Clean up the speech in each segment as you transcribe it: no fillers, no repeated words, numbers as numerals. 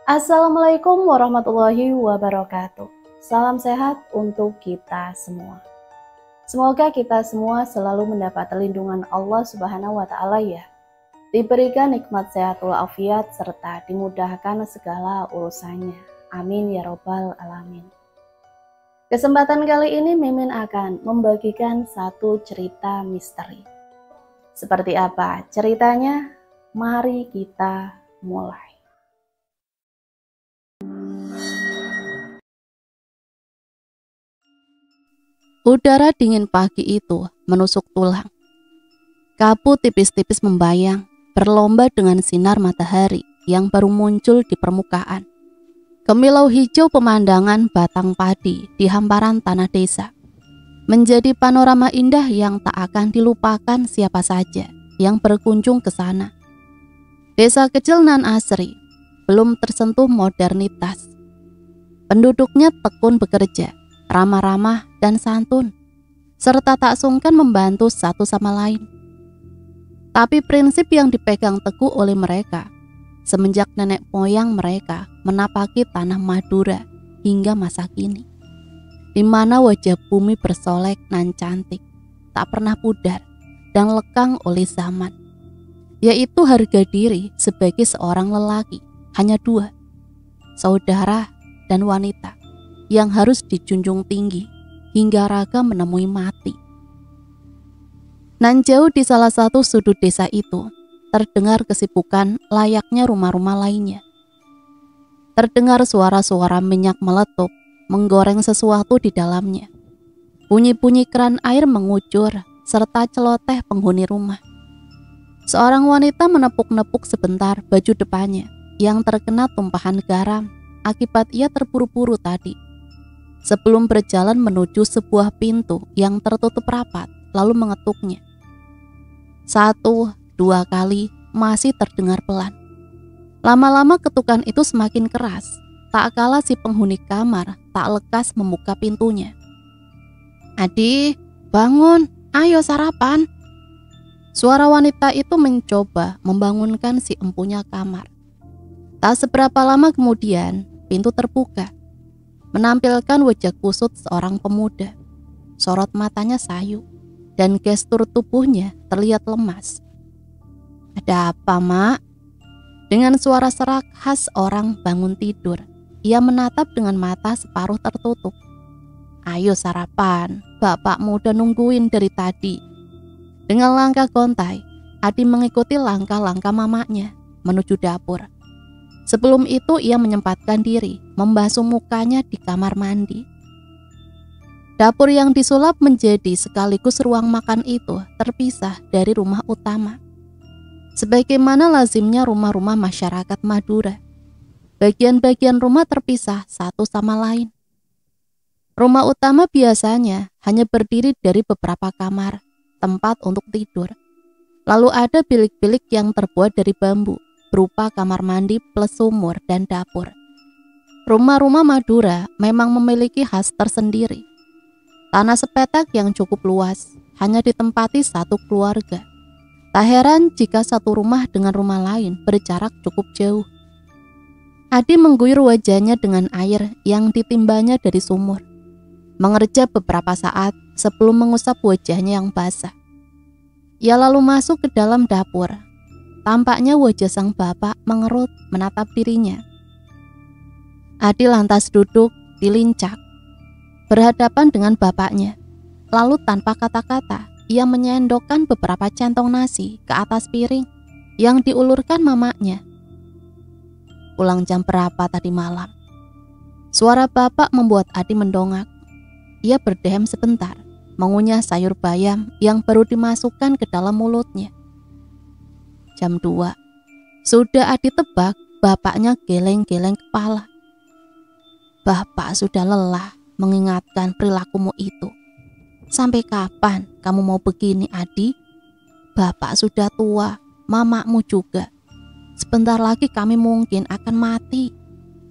Assalamualaikum warahmatullahi wabarakatuh. Salam sehat untuk kita semua. Semoga kita semua selalu mendapat lindungan Allah Subhanahu wa Ta'ala ya. Diberikan nikmat sehat walafiat serta dimudahkan segala urusannya. Amin ya robbal alamin. Kesempatan kali ini Mimin akan membagikan satu cerita misteri. Seperti apa ceritanya? Mari kita mulai. Udara dingin pagi itu menusuk tulang. Kabut tipis-tipis membayang, berlomba dengan sinar matahari yang baru muncul di permukaan. Kemilau hijau pemandangan batang padi di hamparan tanah desa menjadi panorama indah yang tak akan dilupakan siapa saja yang berkunjung ke sana. Desa kecil nan asri, belum tersentuh modernitas. Penduduknya tekun bekerja, ramah-ramah dan santun, serta tak sungkan membantu satu sama lain. Tapi prinsip yang dipegang teguh oleh mereka semenjak nenek moyang mereka menapaki tanah Madura hingga masa kini, di mana wajah bumi bersolek nan cantik, tak pernah pudar dan lekang oleh zaman, yaitu harga diri sebagai seorang lelaki, hanya dua, saudara dan wanita, yang harus dijunjung tinggi hingga raga menemui mati. Nan jauh di salah satu sudut desa itu, terdengar kesibukan layaknya rumah-rumah lainnya. Terdengar suara-suara minyak meletup, menggoreng sesuatu di dalamnya. Bunyi-bunyi keran air mengucur, serta celoteh penghuni rumah. Seorang wanita menepuk-nepuk sebentar baju depannya yang terkena tumpahan garam akibat ia terburu-buru tadi. Sebelum berjalan menuju sebuah pintu yang tertutup rapat, lalu mengetuknya. 1, 2 kali masih terdengar pelan. Lama-lama ketukan itu semakin keras, tak kalah si penghuni kamar tak lekas membuka pintunya. "Adi, bangun, ayo sarapan." Suara wanita itu mencoba membangunkan si empunya kamar. Tak seberapa lama kemudian, pintu terbuka, menampilkan wajah kusut seorang pemuda. Sorot matanya sayu, dan gestur tubuhnya terlihat lemas. "Ada apa, Mak?" Dengan suara serak khas orang bangun tidur, ia menatap dengan mata separuh tertutup. "Ayo sarapan, bapakmu udah nungguin dari tadi." Dengan langkah gontai, Adi mengikuti langkah-langkah mamanya menuju dapur. Sebelum itu ia menyempatkan diri membasuh mukanya di kamar mandi. Dapur yang disulap menjadi sekaligus ruang makan itu terpisah dari rumah utama. Sebagaimana lazimnya rumah-rumah masyarakat Madura, bagian-bagian rumah terpisah satu sama lain. Rumah utama biasanya hanya berdiri dari beberapa kamar, tempat untuk tidur. Lalu ada bilik-bilik yang terbuat dari bambu, berupa kamar mandi plus sumur dan dapur. Rumah-rumah Madura memang memiliki khas tersendiri. Tanah sepetak yang cukup luas hanya ditempati satu keluarga. Tak heran jika satu rumah dengan rumah lain berjarak cukup jauh. Adi mengguyur wajahnya dengan air yang ditimbanya dari sumur, mengerja beberapa saat sebelum mengusap wajahnya yang basah. Ia lalu masuk ke dalam dapur. Tampaknya wajah sang bapak mengerut menatap dirinya. Adi lantas duduk dilincak, berhadapan dengan bapaknya. Lalu tanpa kata-kata, ia menyendokkan beberapa centong nasi ke atas piring yang diulurkan mamanya. "Pulang jam berapa tadi malam?" Suara bapak membuat Adi mendongak. Ia berdiam sebentar, mengunyah sayur bayam yang baru dimasukkan ke dalam mulutnya. "Jam 2. Sudah Adi tebak, bapaknya geleng-geleng kepala. "Bapak sudah lelah mengingatkan perilakumu itu. Sampai kapan kamu mau begini, Adi? Bapak sudah tua, mamamu juga. Sebentar lagi kami mungkin akan mati.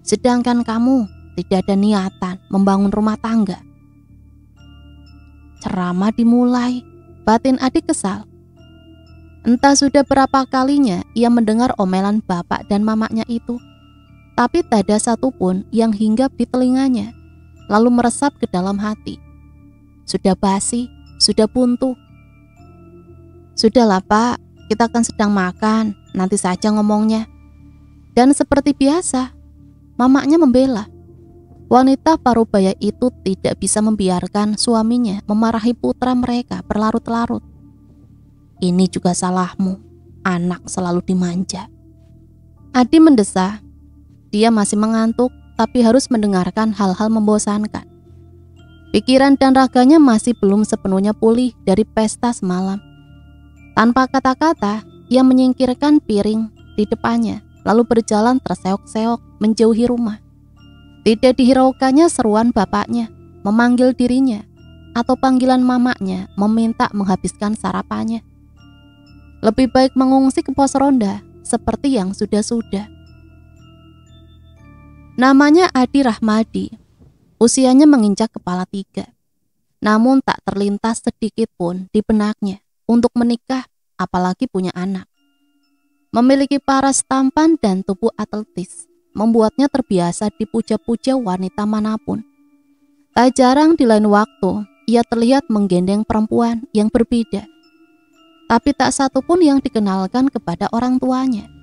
Sedangkan kamu tidak ada niatan membangun rumah tangga." Ceramah dimulai, batin Adi kesal. Entah sudah berapa kalinya ia mendengar omelan bapak dan mamanya itu. tapi tak ada satupun yang hinggap di telinganya, lalu meresap ke dalam hati. Sudah basi, sudah buntu. Sudahlah Pak, kita kan sedang makan, nanti saja ngomongnya. Dan seperti biasa, mamanya membela. Wanita parubaya itu tidak bisa membiarkan suaminya memarahi putra mereka berlarut-larut. Ini juga salahmu, anak selalu dimanja. Adi mendesah. Dia masih mengantuk, tapi harus mendengarkan hal-hal membosankan. Pikiran dan raganya masih belum sepenuhnya pulih dari pesta semalam. Tanpa kata-kata, ia menyingkirkan piring di depannya, lalu berjalan terseok-seok menjauhi rumah. Tidak dihiraukannya seruan bapaknya, memanggil dirinya, atau panggilan mamanya meminta menghabiskan sarapannya. Lebih baik mengungsi ke pos ronda, seperti yang sudah-sudah. Namanya Adi Rahmadi, usianya menginjak kepala 3. Namun tak terlintas sedikit pun di benaknya untuk menikah, apalagi punya anak. Memiliki paras tampan dan tubuh atletis, membuatnya terbiasa dipuja-puja wanita manapun. Tak jarang di lain waktu, ia terlihat menggendeng perempuan yang berbeda. Tapi tak satu pun yang dikenalkan kepada orang tuanya.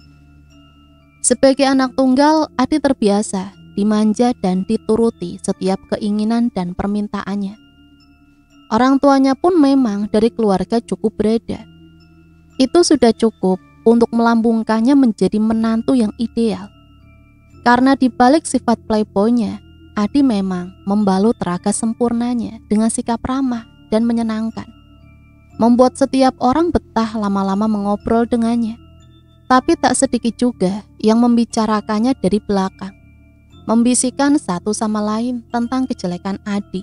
Sebagai anak tunggal, Adi terbiasa dimanja dan dituruti setiap keinginan dan permintaannya. Orang tuanya pun memang dari keluarga cukup berada. Itu sudah cukup untuk melambungkannya menjadi menantu yang ideal. Karena di balik sifat playboynya, Adi memang membalut raga sempurnanya dengan sikap ramah dan menyenangkan. Membuat setiap orang betah lama-lama mengobrol dengannya. Tapi tak sedikit juga yang membicarakannya dari belakang, membisikkan satu sama lain tentang kejelekan Adi.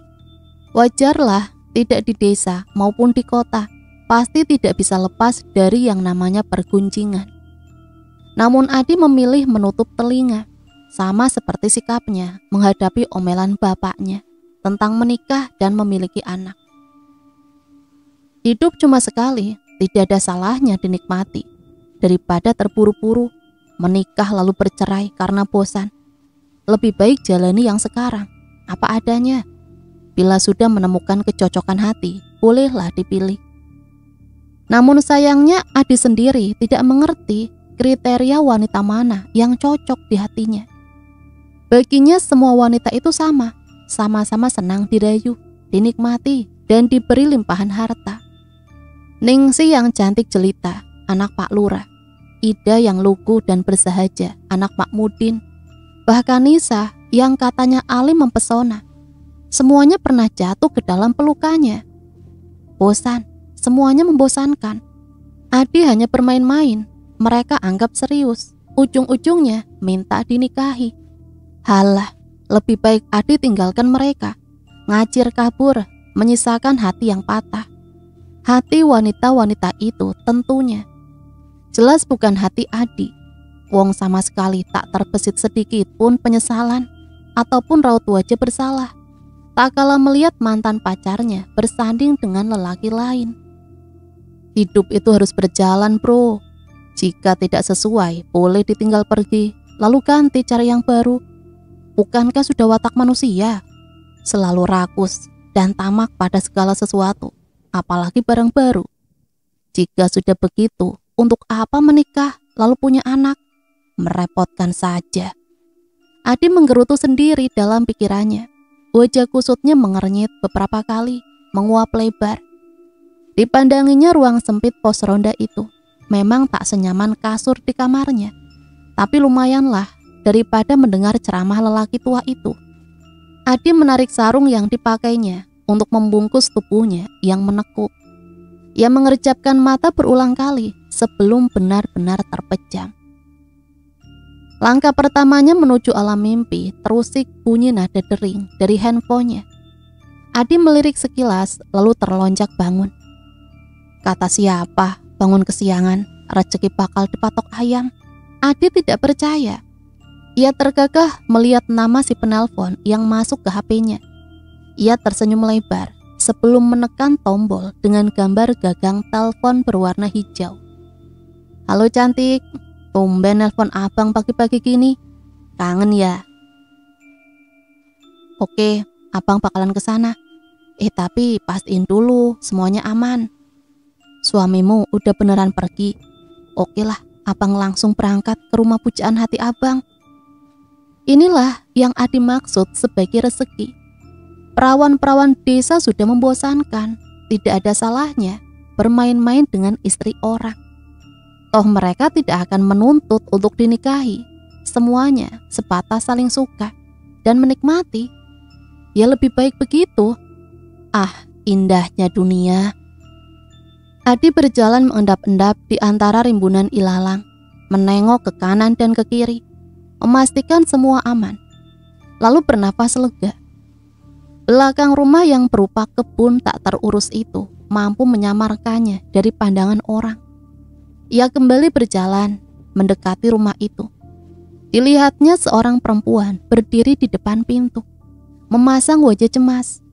Wajarlah, tidak di desa maupun di kota, pasti tidak bisa lepas dari yang namanya pergunjingan. Namun Adi memilih menutup telinga, sama seperti sikapnya menghadapi omelan bapaknya tentang menikah dan memiliki anak. Hidup cuma sekali, tidak ada salahnya dinikmati. Daripada terburu-buru, menikah lalu bercerai karena bosan. Lebih baik jalani yang sekarang, apa adanya. Bila sudah menemukan kecocokan hati, bolehlah dipilih. Namun sayangnya Adi sendiri tidak mengerti kriteria wanita mana yang cocok di hatinya. Baginya semua wanita itu sama-sama senang dirayu, dinikmati, dan diberi limpahan harta. Ningsi yang cantik jelita, anak Pak Lurah. Ida yang lugu dan bersahaja, anak Pak Mudin. Bahkan Nisa yang katanya alim mempesona. Semuanya pernah jatuh ke dalam pelukannya. Bosan, semuanya membosankan. Adi hanya bermain-main, mereka anggap serius. Ujung-ujungnya minta dinikahi. Halah, lebih baik Adi tinggalkan mereka. Ngacir kabur, menyisakan hati yang patah. Hati wanita-wanita itu tentunya jelas bukan hati Adi. Wong sama sekali tak terbesit sedikit pun penyesalan ataupun raut wajah bersalah tak kala melihat mantan pacarnya bersanding dengan lelaki lain. Hidup itu harus berjalan, bro. Jika tidak sesuai, boleh ditinggal pergi, lalu ganti cari yang baru. Bukankah sudah watak manusia? Selalu rakus dan tamak pada segala sesuatu, apalagi barang baru. Jika sudah begitu, untuk apa menikah lalu punya anak? Merepotkan saja. Adi menggerutu sendiri dalam pikirannya. Wajah kusutnya mengernyit beberapa kali, menguap lebar. Dipandanginya ruang sempit pos ronda itu. Memang tak senyaman kasur di kamarnya, tapi lumayanlah daripada mendengar ceramah lelaki tua itu. Adi menarik sarung yang dipakainya untuk membungkus tubuhnya yang menekuk. Ia mengerjapkan mata berulang kali sebelum benar-benar terpejam. Langkah pertamanya menuju alam mimpi terusik bunyi nada dering dari handphonenya. Adi melirik sekilas lalu terlonjak bangun. Kata siapa bangun kesiangan, rezeki bakal dipatok ayam? Adi tidak percaya. Ia tergagah melihat nama si penelpon yang masuk ke HP-nya. Ia tersenyum lebar sebelum menekan tombol dengan gambar gagang telepon berwarna hijau. Halo cantik, tumben nelpon abang pagi-pagi gini. Kangen ya? Oke, abang bakalan ke sana. Tapi pastiin dulu semuanya aman. Suamimu udah beneran pergi. Oke lah, abang langsung berangkat ke rumah pujaan hati abang. Inilah yang Adi maksud sebagai rezeki. Perawan-perawan desa sudah membosankan. Tidak ada salahnya bermain-main dengan istri orang. Toh mereka tidak akan menuntut untuk dinikahi. Semuanya sebatas saling suka dan menikmati. Ya lebih baik begitu. Ah, indahnya dunia. Adi berjalan mengendap-endap di antara rimbunan ilalang, menengok ke kanan dan ke kiri, memastikan semua aman. Lalu bernafas lega. Belakang rumah yang berupa kebun tak terurus itu mampu menyamarkannya dari pandangan orang. Ia kembali berjalan mendekati rumah itu. Dilihatnya seorang perempuan berdiri di depan pintu, memasang wajah cemas.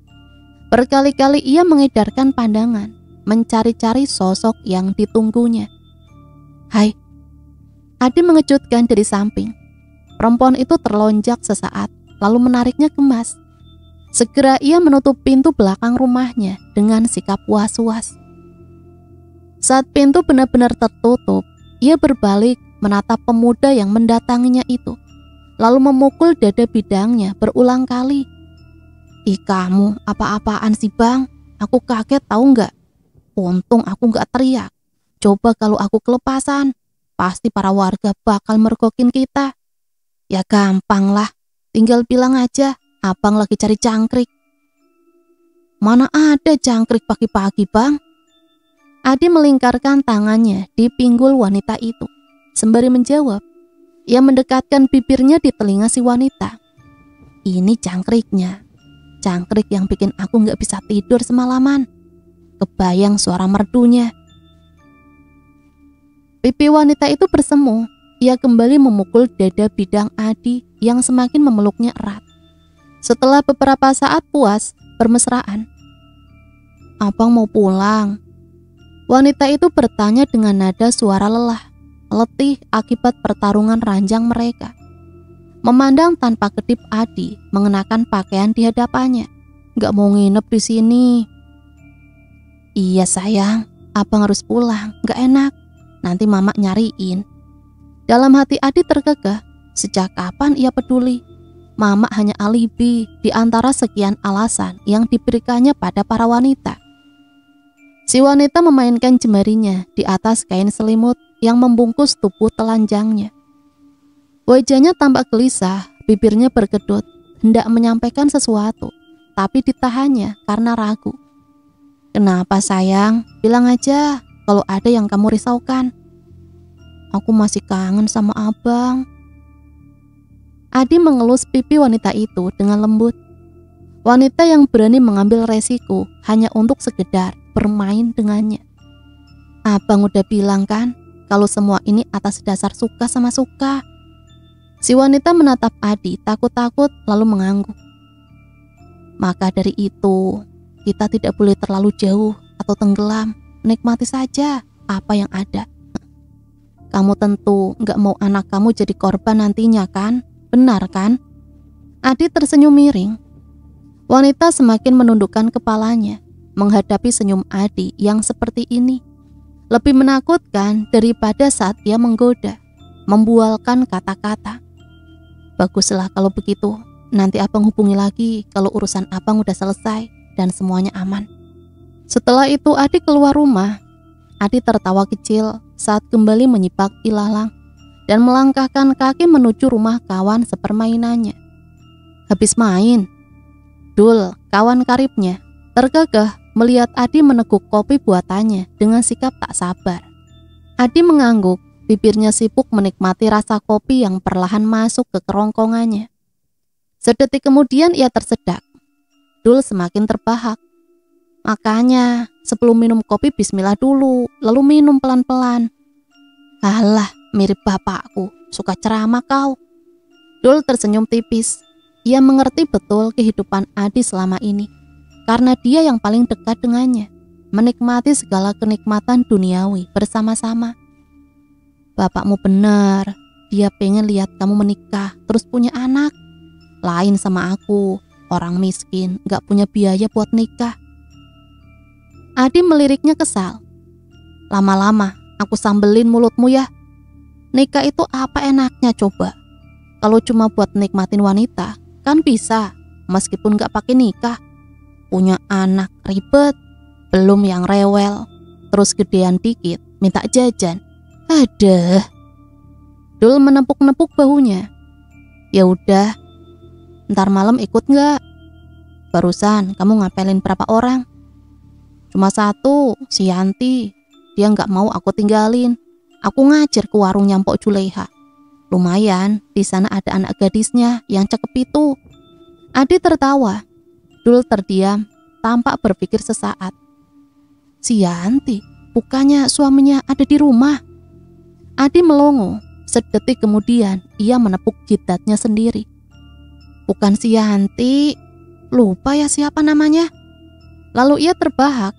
Berkali-kali ia mengedarkan pandangan, mencari-cari sosok yang ditunggunya. Hai, Adi mengejutkan dari samping. Perempuan itu terlonjak sesaat, lalu menariknya kemas. Segera ia menutup pintu belakang rumahnya dengan sikap was-was. Saat pintu benar-benar tertutup, ia berbalik menatap pemuda yang mendatanginya itu, lalu memukul dada bidangnya berulang kali. Ih kamu, apa-apaan sih bang? Aku kaget tahu nggak? Untung aku nggak teriak. Coba kalau aku kelepasan, pasti para warga bakal mergokin kita. Ya gampang lah, tinggal bilang aja abang lagi cari cangkrik. Mana ada cangkrik pagi-pagi bang? Adi melingkarkan tangannya di pinggul wanita itu. Sembari menjawab, ia mendekatkan bibirnya di telinga si wanita. Ini cangkriknya. Cangkrik yang bikin aku gak bisa tidur semalaman. Kebayang suara merdunya. Pipi wanita itu bersemu. Ia kembali memukul dada bidang Adi yang semakin memeluknya erat. Setelah beberapa saat puas bermesraan, abang mau pulang? Wanita itu bertanya dengan nada suara lelah, letih akibat pertarungan ranjang mereka. Memandang tanpa kedip Adi mengenakan pakaian di hadapannya. Gak mau nginep di sini. Iya sayang, abang harus pulang, gak enak. Nanti mama nyariin. Dalam hati Adi tergegah. Sejak kapan ia peduli? Mama hanya alibi di antara sekian alasan yang diberikannya pada para wanita. Si wanita memainkan jemarinya di atas kain selimut yang membungkus tubuh telanjangnya. Wajahnya tampak gelisah, bibirnya berkedut, hendak menyampaikan sesuatu, tapi ditahannya karena ragu. Kenapa sayang? Bilang aja kalau ada yang kamu risaukan. Aku masih kangen sama abang. Adi mengelus pipi wanita itu dengan lembut. Wanita yang berani mengambil resiko hanya untuk sekedar bermain dengannya. Abang udah bilang kan, kalau semua ini atas dasar suka sama suka. Si wanita menatap Adi takut-takut lalu mengangguk. Maka dari itu, kita tidak boleh terlalu jauh atau tenggelam. Nikmati saja apa yang ada. Kamu tentu gak mau anak kamu jadi korban nantinya kan? Benar kan? Adi tersenyum miring. Wanita semakin menundukkan kepalanya menghadapi senyum Adi yang seperti ini. Lebih menakutkan daripada saat ia menggoda, membualkan kata-kata. Baguslah kalau begitu. Nanti abang hubungi lagi kalau urusan abang udah selesai dan semuanya aman. Setelah itu Adi keluar rumah. Adi tertawa kecil saat kembali menyipak ilalang dan melangkahkan kaki menuju rumah kawan sepermainannya. Habis main? Dul, kawan karibnya, tergagah melihat Adi meneguk kopi buatannya dengan sikap tak sabar. Adi mengangguk, bibirnya sibuk menikmati rasa kopi yang perlahan masuk ke kerongkongannya. Sedetik kemudian ia tersedak. Dul semakin terbahak. Makanya sebelum minum kopi bismillah dulu, lalu minum pelan-pelan. Alah, mirip bapakku, suka ceramah kau. Dul tersenyum tipis. Ia mengerti betul kehidupan Adi selama ini, karena dia yang paling dekat dengannya, menikmati segala kenikmatan duniawi bersama-sama. Bapakmu benar, dia pengen lihat kamu menikah terus punya anak. Lain sama aku, orang miskin, gak punya biaya buat nikah. Adi meliriknya kesal. Lama-lama aku sambelin mulutmu ya. Nikah itu apa enaknya coba? Kalau cuma buat nikmatin wanita, kan bisa, meskipun gak pakai nikah. Punya anak ribet, belum yang rewel, terus gedean dikit, minta jajan. Aduh. Dul menepuk-nepuk bahunya. Ya udah, ntar malam ikut nggak? Barusan kamu ngapelin berapa orang? Cuma satu, si Yanti. Dia nggak mau aku tinggalin. Aku ngajar ke warungnya Mpok Juleha. Lumayan, di sana ada anak gadisnya yang cakep itu. Adi tertawa. Dul terdiam, tampak berpikir sesaat. Si Yanti, bukannya suaminya ada di rumah? Adi melongo. Sedetik kemudian ia menepuk jidatnya sendiri. Bukan si Yanti, lupa ya siapa namanya. Lalu ia terbahak.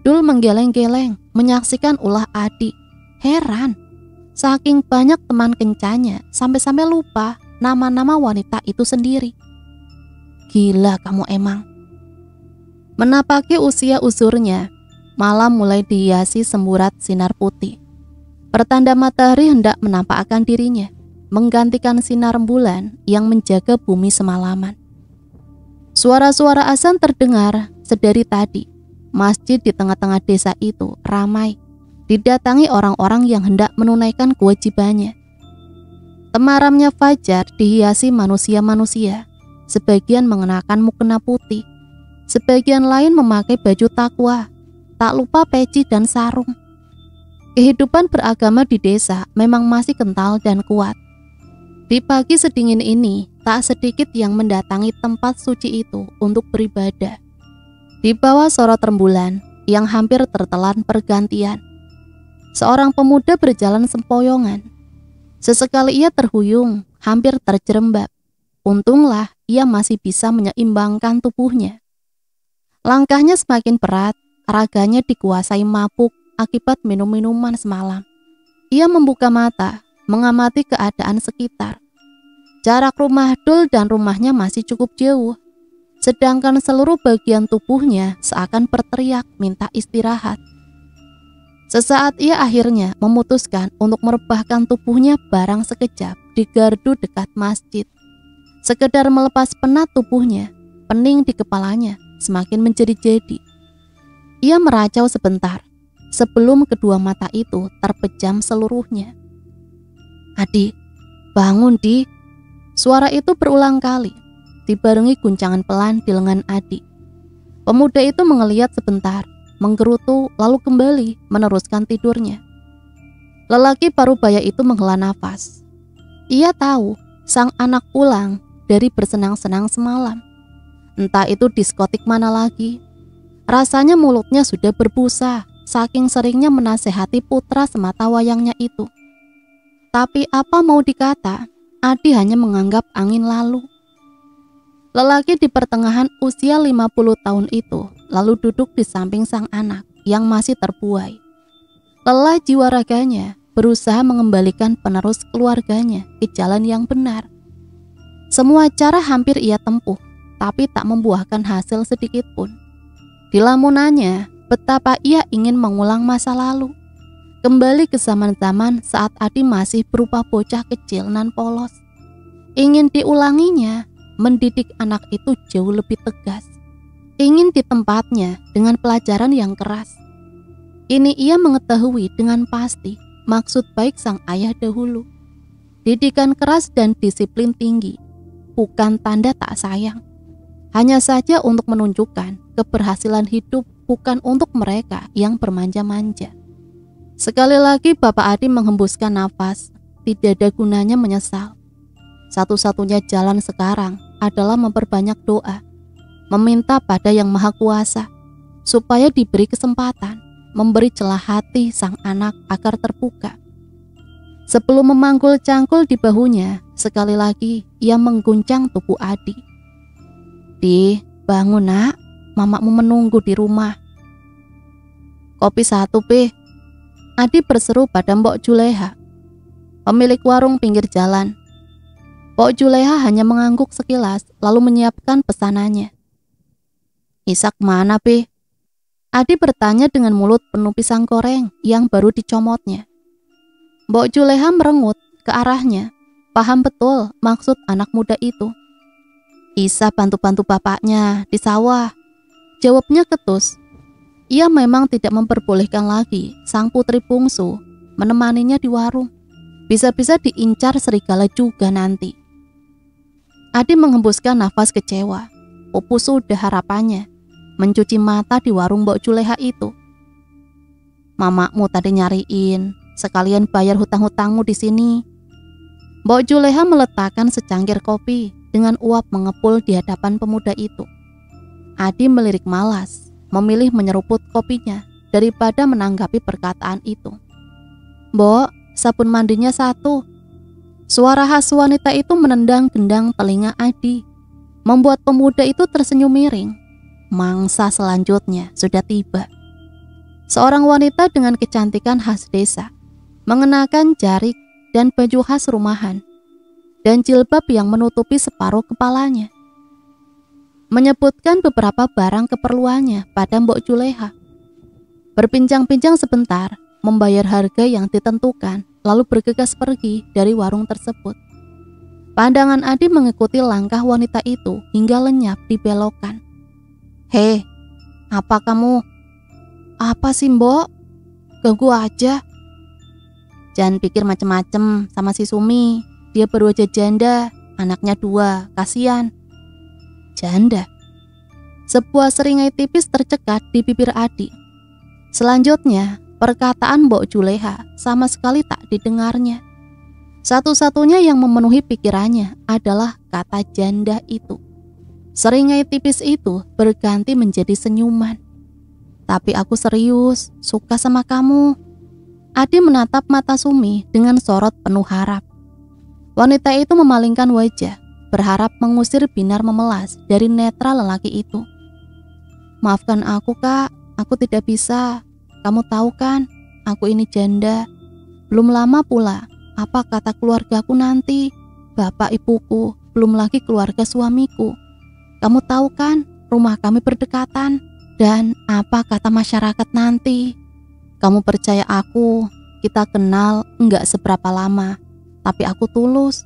Dul menggeleng-geleng menyaksikan ulah Adi. Heran, saking banyak teman kencannya sampai-sampai lupa nama-nama wanita itu sendiri. Gila kamu emang. Menapaki usia usurnya, malam mulai dihiasi semburat sinar putih. Pertanda matahari hendak menampakkan dirinya, menggantikan sinar bulan yang menjaga bumi semalaman. Suara-suara azan terdengar sedari tadi. Masjid di tengah-tengah desa itu ramai, didatangi orang-orang yang hendak menunaikan kewajibannya. Temaramnya fajar dihiasi manusia-manusia. Sebagian mengenakan mukena putih, sebagian lain memakai baju takwa, tak lupa peci dan sarung. Kehidupan beragama di desa memang masih kental dan kuat. Di pagi sedingin ini, tak sedikit yang mendatangi tempat suci itu untuk beribadah. Di bawah sorot rembulan yang hampir tertelan pergantian, seorang pemuda berjalan sempoyongan. Sesekali ia terhuyung, hampir terjerembab. Untunglah ia masih bisa menyeimbangkan tubuhnya. Langkahnya semakin berat, raganya dikuasai mabuk akibat minum-minuman semalam. Ia membuka mata, mengamati keadaan sekitar. Jarak rumah Dul dan rumahnya masih cukup jauh, sedangkan seluruh bagian tubuhnya seakan berteriak minta istirahat. Sesaat ia akhirnya memutuskan untuk merebahkan tubuhnya barang sekejap di gardu dekat masjid. Sekedar melepas penat tubuhnya, pening di kepalanya semakin menjadi-jadi. Ia meracau sebentar, sebelum kedua mata itu terpejam seluruhnya. Adi, bangun Di. Suara itu berulang kali, dibarengi guncangan pelan di lengan Adi. Pemuda itu mengeliat sebentar, menggerutu lalu kembali meneruskan tidurnya. Lelaki parubaya itu menghela nafas. Ia tahu sang anak pulang dari bersenang-senang semalam. Entah itu diskotik mana lagi. Rasanya mulutnya sudah berbusa, saking seringnya menasehati putra semata wayangnya itu. Tapi apa mau dikata, Adi hanya menganggap angin lalu. Lelaki di pertengahan usia 50 tahun itu lalu duduk di samping sang anak yang masih terbuai. Lelah jiwa raganya berusaha mengembalikan penerus keluarganya ke jalan yang benar. Semua cara hampir ia tempuh, tapi tak membuahkan hasil sedikit pun. Di lamunannya, betapa ia ingin mengulang masa lalu. Kembali ke zaman-zaman saat Adi masih berupa bocah kecil nan polos. Ingin diulanginya, mendidik anak itu jauh lebih tegas. Ingin ditempatnya dengan pelajaran yang keras. Ini ia mengetahui dengan pasti maksud baik sang ayah dahulu. Didikan keras dan disiplin tinggi bukan tanda tak sayang. Hanya saja untuk menunjukkan keberhasilan hidup bukan untuk mereka yang bermanja-manja. Sekali lagi Bapak Adi menghembuskan nafas. Tidak ada gunanya menyesal. Satu-satunya jalan sekarang adalah memperbanyak doa, meminta pada Yang Maha Kuasa supaya diberi kesempatan, memberi celah hati sang anak agar terbuka. Sebelum memanggul cangkul di bahunya, sekali lagi ia mengguncang tubuh Adi. Di, bangun nak, mamamu menunggu di rumah. Kopi satu, Pi. Adi berseru pada Mbok Juleha. pemilik warung pinggir jalan. Mbok Juleha hanya mengangguk sekilas lalu menyiapkan pesanannya. Isak mana, Pi? Adi bertanya dengan mulut penuh pisang goreng yang baru dicomotnya. Mbok Juleha merengut ke arahnya, paham betul maksud anak muda itu. Isa bantu-bantu bapaknya di sawah, jawabnya ketus. Ia memang tidak memperbolehkan lagi sang putri bungsu menemaninya di warung. Bisa-bisa diincar serigala juga nanti. Adi menghembuskan nafas kecewa. Pupus sudah harapannya mencuci mata di warung Mbok Juleha itu. Mamakmu tadi nyariin, sekalian bayar hutang-hutangmu di sini. Mbok Juleha meletakkan secangkir kopi dengan uap mengepul di hadapan pemuda itu. Adi melirik malas, memilih menyeruput kopinya daripada menanggapi perkataan itu. Mbok, sabun mandinya 1. Suara khas wanita itu menendang gendang telinga Adi, membuat pemuda itu tersenyum miring. Mangsa selanjutnya sudah tiba. Seorang wanita dengan kecantikan khas desa, mengenakan jarik dan baju khas rumahan, dan jilbab yang menutupi separuh kepalanya. Menyebutkan beberapa barang keperluannya pada Mbok Juleha. Berbincang-bincang sebentar, membayar harga yang ditentukan, lalu bergegas pergi dari warung tersebut. Pandangan Adi mengikuti langkah wanita itu hingga lenyap di belokan. Hei, apa kamu? Apa sih, Mbok? Ganggu aja. Jangan pikir macem-macem sama si Sumi. Dia baru aja janda, anaknya 2, kasihan. Janda? Sebuah seringai tipis tercekat di bibir Adi. Selanjutnya, perkataan Mbok Juleha sama sekali tak didengarnya. Satu-satunya yang memenuhi pikirannya adalah kata janda itu. Seringai tipis itu berganti menjadi senyuman. Tapi aku serius, suka sama kamu. Adi menatap mata Sumi dengan sorot penuh harap. Wanita itu memalingkan wajah, berharap mengusir binar memelas dari netra lelaki itu. Maafkan aku, Kak, aku tidak bisa. Kamu tahu kan, aku ini janda. Belum lama pula, apa kata keluargaku nanti? Bapak ibuku, belum lagi keluarga suamiku. Kamu tahu kan, rumah kami berdekatan. Dan apa kata masyarakat nanti? Kamu percaya aku, kita kenal enggak seberapa lama, tapi aku tulus.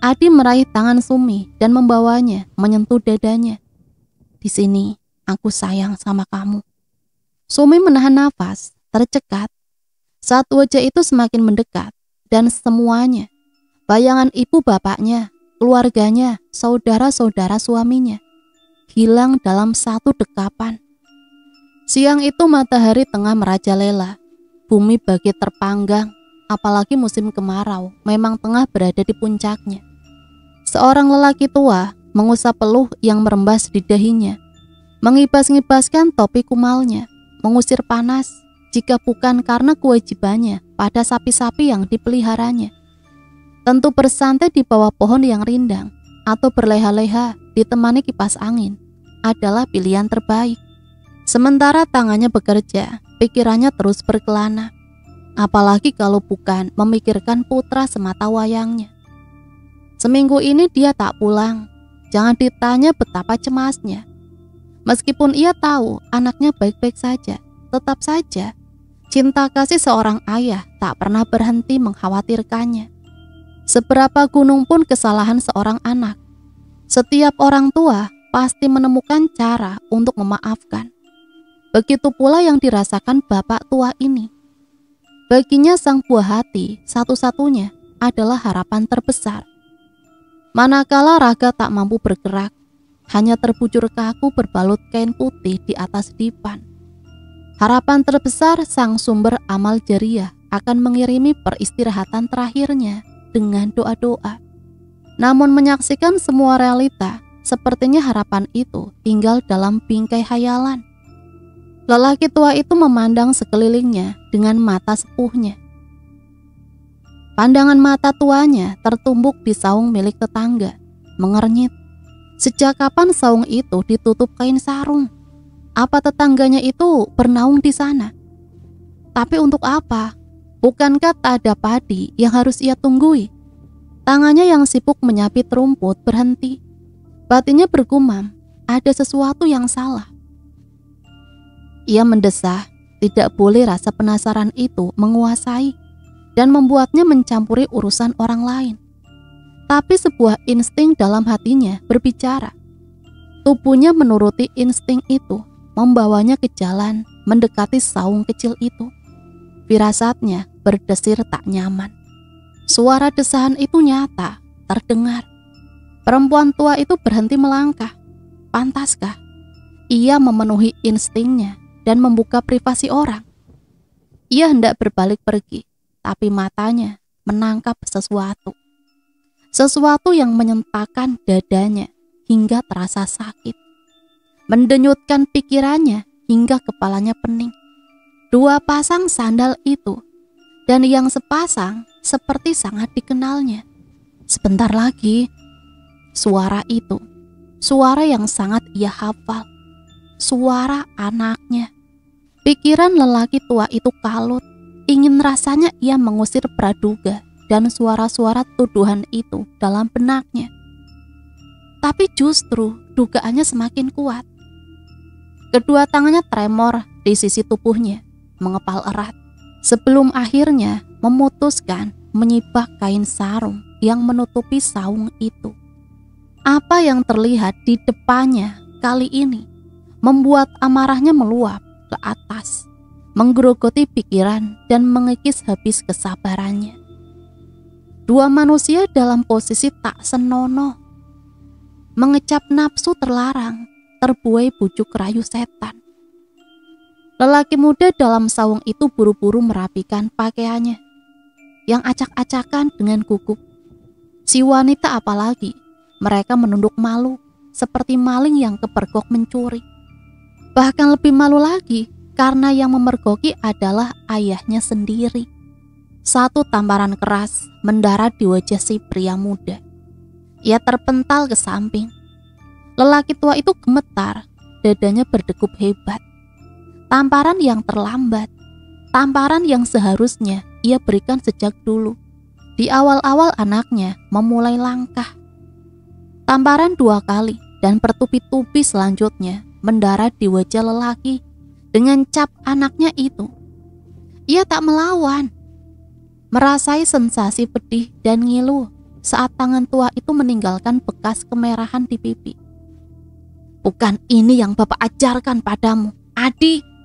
Adi meraih tangan Sumi dan membawanya menyentuh dadanya. Di sini, aku sayang sama kamu. Sumi menahan nafas, tercekat. Saat wajah itu semakin mendekat, dan semuanya, bayangan ibu bapaknya, keluarganya, saudara-saudara suaminya, hilang dalam satu dekapan. Siang itu matahari tengah merajalela, bumi bagi terpanggang, apalagi musim kemarau memang tengah berada di puncaknya. Seorang lelaki tua mengusap peluh yang merembas di dahinya, mengibas-ngibaskan topi kumalnya, mengusir panas jika bukan karena kewajibannya pada sapi-sapi yang dipeliharanya. Tentu bersantai di bawah pohon yang rindang atau berleha-leha ditemani kipas angin adalah pilihan terbaik. Sementara tangannya bekerja, pikirannya terus berkelana. Apalagi kalau bukan memikirkan putra semata wayangnya. Seminggu ini dia tak pulang. Jangan ditanya betapa cemasnya. Meskipun ia tahu anaknya baik-baik saja, tetap saja cinta kasih seorang ayah tak pernah berhenti mengkhawatirkannya. Seberapa gunung pun kesalahan seorang anak, setiap orang tua pasti menemukan cara untuk memaafkan. Begitu pula yang dirasakan bapak tua ini. Baginya sang buah hati satu-satunya adalah harapan terbesar. Manakala raga tak mampu bergerak, hanya terbujur kaku berbalut kain putih di atas dipan. Harapan terbesar sang sumber amal jariah akan mengirimi peristirahatan terakhirnya dengan doa-doa. Namun menyaksikan semua realita, sepertinya harapan itu tinggal dalam bingkai hayalan. Lelaki tua itu memandang sekelilingnya dengan mata sepuhnya. Pandangan mata tuanya tertumbuk di saung milik tetangga, mengernyit. Sejak kapan saung itu ditutup kain sarung? Apa tetangganya itu bernaung di sana? Tapi untuk apa? Bukankah tak ada padi yang harus ia tunggui? Tangannya yang sibuk menyapit rumput berhenti. Batinnya bergumam, ada sesuatu yang salah. Ia mendesah, tidak boleh rasa penasaran itu menguasai dan membuatnya mencampuri urusan orang lain. Tapi sebuah insting dalam hatinya berbicara. Tubuhnya menuruti insting itu, membawanya ke jalan, mendekati saung kecil itu. Firasatnya berdesir tak nyaman. Suara desahan itu nyata, terdengar. Perempuan tua itu berhenti melangkah. Pantaskah ia memenuhi instingnya dan membuka privasi orang? Ia hendak berbalik pergi, tapi matanya menangkap sesuatu. Sesuatu yang menyentakkan dadanya hingga terasa sakit. Mendenyutkan pikirannya hingga kepalanya pening. Dua pasang sandal itu dan yang sepasang seperti sangat dikenalnya. Sebentar lagi, suara itu, suara yang sangat ia hafal, suara anaknya. Pikiran lelaki tua itu kalut, ingin rasanya ia mengusir praduga dan suara-suara tuduhan itu dalam benaknya. Tapi justru dugaannya semakin kuat. Kedua tangannya tremor di sisi tubuhnya, mengepal erat, sebelum akhirnya memutuskan menyibak kain sarung yang menutupi saung itu. Apa yang terlihat di depannya kali ini membuat amarahnya meluap ke atas, menggerogoti pikiran dan mengikis habis kesabarannya. Dua manusia dalam posisi tak senonoh, mengecap nafsu terlarang, terbuai bujuk rayu setan. Lelaki muda dalam saung itu buru-buru merapikan pakaiannya yang acak-acakan dengan gugup. Si wanita apalagi, mereka menunduk malu seperti maling yang kepergok mencuri. Bahkan lebih malu lagi karena yang memergoki adalah ayahnya sendiri. Satu tamparan keras mendarat di wajah si pria muda. Ia terpental ke samping. Lelaki tua itu gemetar, dadanya berdegup hebat. Tamparan yang terlambat, tamparan yang seharusnya ia berikan sejak dulu. Di awal-awal anaknya memulai langkah. Tamparan dua kali dan bertubi-tubi selanjutnya mendarat di wajah lelaki dengan cap anaknya itu. Ia tak melawan, merasai sensasi pedih dan ngilu saat tangan tua itu meninggalkan bekas kemerahan di pipi. Bukan ini yang Bapak ajarkan padamu, Adi.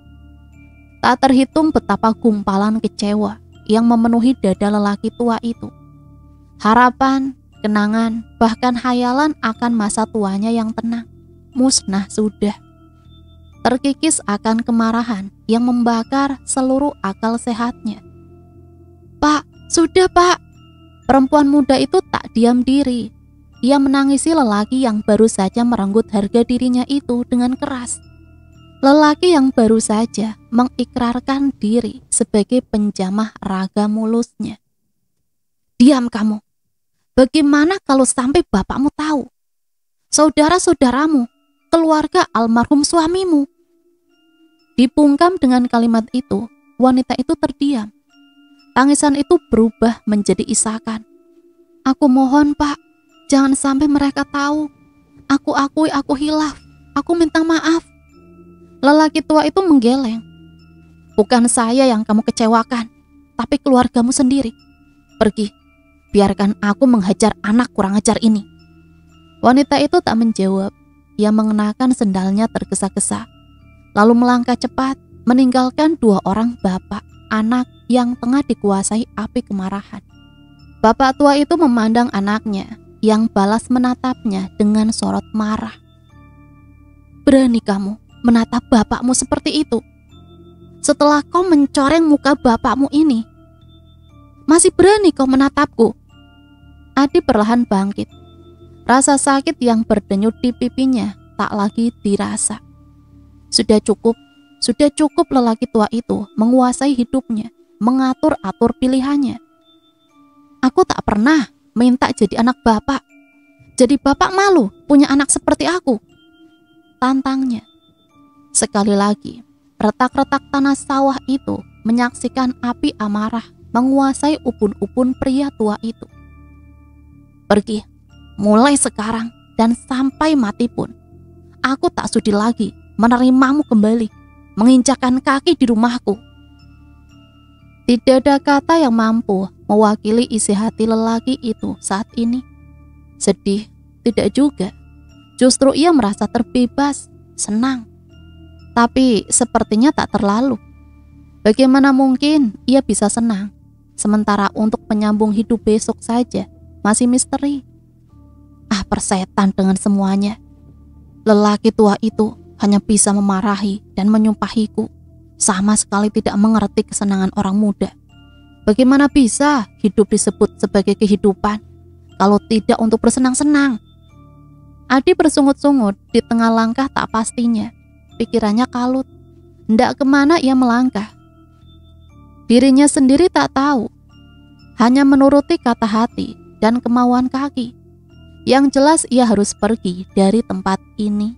Tak terhitung betapa gumpalan kecewa yang memenuhi dada lelaki tua itu. Harapan, kenangan, bahkan hayalan akan masa tuanya yang tenang, musnah sudah. Terkikis akan kemarahan yang membakar seluruh akal sehatnya. Pak, sudah Pak. Perempuan muda itu tak diam diri. Ia menangisi lelaki yang baru saja merenggut harga dirinya itu dengan keras. Lelaki yang baru saja mengikrarkan diri sebagai penjamah raga mulusnya. Diam kamu. Bagaimana kalau sampai bapakmu tahu? Saudara-saudaramu, keluarga almarhum suamimu. Dibungkam dengan kalimat itu, wanita itu terdiam. Tangisan itu berubah menjadi isakan. Aku mohon Pak, jangan sampai mereka tahu. Aku akui aku hilaf. Aku minta maaf. Lelaki tua itu menggeleng. Bukan saya yang kamu kecewakan, tapi keluargamu sendiri. Pergi, biarkan aku menghajar anak kurang ajar ini. Wanita itu tak menjawab. Ia mengenakan sendalnya tergesa-gesa, lalu melangkah cepat, meninggalkan dua orang bapak, anak yang tengah dikuasai api kemarahan. Bapak tua itu memandang anaknya, yang balas menatapnya dengan sorot marah. Berani kamu menatap bapakmu seperti itu? Setelah kau mencoreng muka bapakmu ini, masih berani kau menatapku? Adi perlahan bangkit. Rasa sakit yang berdenyut di pipinya tak lagi dirasa. Sudah cukup lelaki tua itu menguasai hidupnya, mengatur-atur pilihannya. Aku tak pernah minta jadi anak bapak. Jadi bapak malu punya anak seperti aku, tantangnya. Sekali lagi, retak-retak tanah sawah itu menyaksikan api amarah menguasai ubun-ubun pria tua itu. Pergi, mulai sekarang dan sampai mati pun. Aku tak sudi lagi menerimamu kembali, menginjakkan kaki di rumahku. Tidak ada kata yang mampu mewakili isi hati lelaki itu saat ini. Sedih, tidak juga. Justru ia merasa terbebas, senang. Tapi sepertinya tak terlalu. Bagaimana mungkin ia bisa senang, sementara untuk menyambung hidup besok saja masih misteri. Ah, persetan dengan semuanya. Lelaki tua itu hanya bisa memarahi dan menyumpahiku, sama sekali tidak mengerti kesenangan orang muda. Bagaimana bisa hidup disebut sebagai kehidupan kalau tidak untuk bersenang-senang? Adi bersungut-sungut di tengah langkah tak pastinya. Pikirannya kalut, hendak kemana ia melangkah. Dirinya sendiri tak tahu, hanya menuruti kata hati dan kemauan kaki. Yang jelas ia harus pergi dari tempat ini.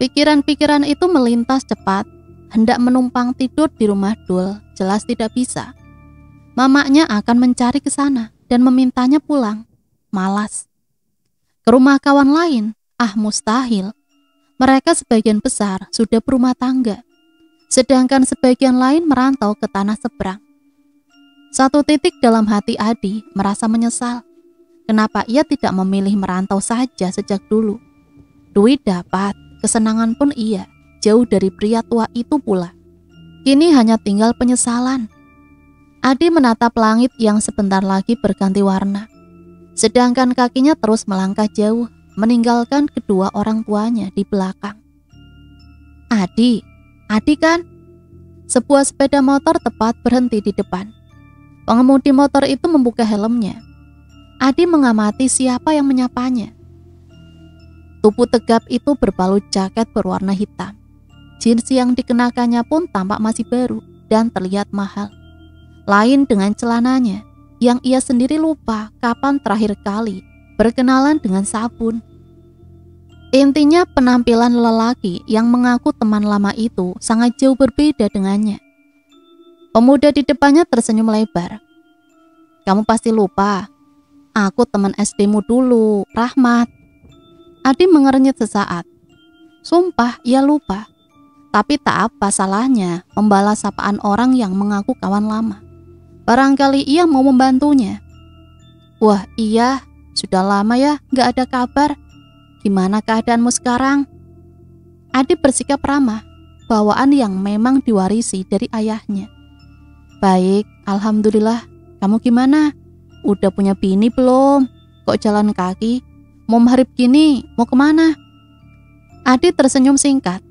Pikiran-pikiran itu melintas cepat, hendak menumpang tidur di rumah Dul, jelas tidak bisa. Mamanya akan mencari ke sana dan memintanya pulang. Malas. Ke rumah kawan lain, mustahil. Mereka sebagian besar sudah berumah tangga, sedangkan sebagian lain merantau ke tanah seberang. Satu titik dalam hati Adi merasa menyesal. Kenapa ia tidak memilih merantau saja sejak dulu? Duit dapat, kesenangan pun iya, jauh dari pria tua itu pula. Kini hanya tinggal penyesalan. Adi menatap langit yang sebentar lagi berganti warna, sedangkan kakinya terus melangkah jauh, meninggalkan kedua orang tuanya di belakang. Adi kan? Sebuah sepeda motor tepat berhenti di depan. Pengemudi motor itu membuka helmnya. Adi mengamati siapa yang menyapanya. Tubuh tegap itu berbalut jaket berwarna hitam. Jeans yang dikenakannya pun tampak masih baru dan terlihat mahal. Lain dengan celananya, yang ia sendiri lupa kapan terakhir kali berkenalan dengan sabun. Intinya penampilan lelaki yang mengaku teman lama itu sangat jauh berbeda dengannya. Pemuda di depannya tersenyum lebar. Kamu pasti lupa, aku teman SD-mu dulu, Rahmat. Adi mengernyit sesaat. Sumpah ia lupa. Tapi tak apa salahnya membalas sapaan orang yang mengaku kawan lama. Barangkali ia mau membantunya. Wah iya, sudah lama ya gak ada kabar. Gimana keadaanmu sekarang? Adi bersikap ramah, bawaan yang memang diwarisi dari ayahnya. Baik, alhamdulillah. Kamu gimana? Udah punya bini belum? Kok jalan kaki? Mau maghrib gini, mau kemana? Adi tersenyum singkat.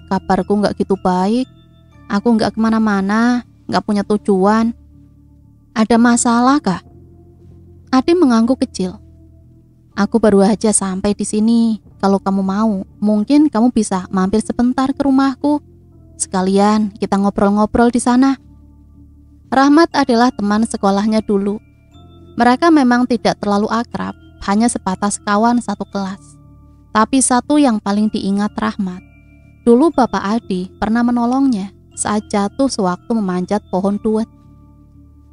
Kabarku gak gitu baik. Aku gak kemana-mana, gak punya tujuan. Ada masalah kah? Adi mengangguk kecil. Aku baru aja sampai di sini. Kalau kamu mau, mungkin kamu bisa mampir sebentar ke rumahku. Sekalian kita ngobrol-ngobrol di sana. Rahmat adalah teman sekolahnya dulu. Mereka memang tidak terlalu akrab, hanya sebatas kawan satu kelas. Tapi satu yang paling diingat Rahmat. Dulu Bapak Adi pernah menolongnya saat jatuh sewaktu memanjat pohon duet.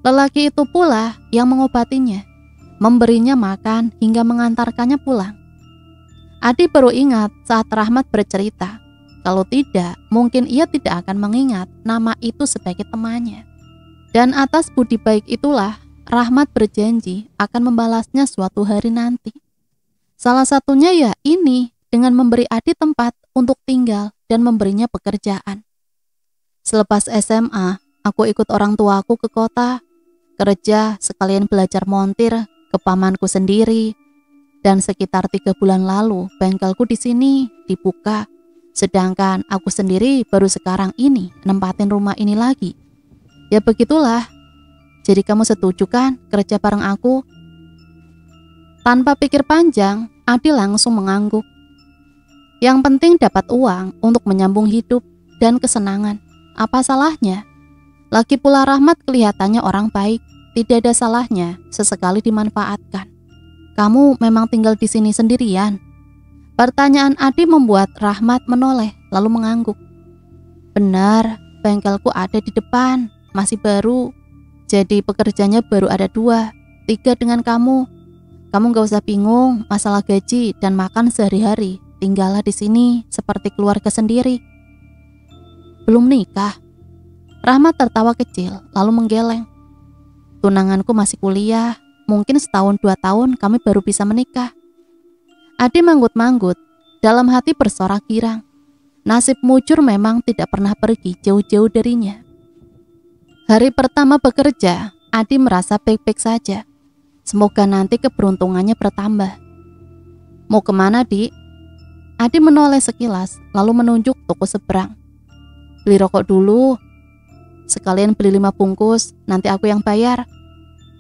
Lelaki itu pula yang mengobatinya, memberinya makan hingga mengantarkannya pulang. Adi baru ingat saat Rahmat bercerita. Kalau tidak, mungkin ia tidak akan mengingat nama itu sebagai temannya. Dan atas budi baik itulah Rahmat berjanji akan membalasnya suatu hari nanti. Salah satunya ya ini, dengan memberi Adi tempat untuk tinggal dan memberinya pekerjaan. Selepas SMA, aku ikut orang tuaku ke kota, kerja sekalian belajar montir ke pamanku sendiri. Dan sekitar 3 bulan lalu bengkelku di sini dibuka, sedangkan aku sendiri baru sekarang ini nempatin rumah ini lagi. Ya begitulah. Jadi kamu setuju kan kerja bareng aku? Tanpa pikir panjang, Adi langsung mengangguk. Yang penting dapat uang untuk menyambung hidup dan kesenangan. Apa salahnya? Lagi pula Rahmat kelihatannya orang baik. Tidak ada salahnya sesekali dimanfaatkan. Kamu memang tinggal di sini sendirian? Pertanyaan Adi membuat Rahmat menoleh lalu mengangguk. Benar, bengkelku ada di depan, masih baru. Jadi pekerjanya baru ada 2, 3 dengan kamu. Kamu gak usah bingung masalah gaji dan makan sehari-hari. Tinggallah di sini seperti keluarga sendiri. Belum nikah. Rahmat tertawa kecil lalu menggeleng. Tunanganku masih kuliah. Mungkin setahun 2 tahun kami baru bisa menikah. Adi manggut-manggut. Dalam hati bersorak girang. Nasib mujur memang tidak pernah pergi jauh-jauh darinya. Hari pertama bekerja, Adi merasa baik-baik saja. Semoga nanti keberuntungannya bertambah. Mau kemana, Dik? Adi menoleh sekilas, lalu menunjuk toko seberang. Beli rokok dulu. Sekalian beli 5 bungkus, nanti aku yang bayar.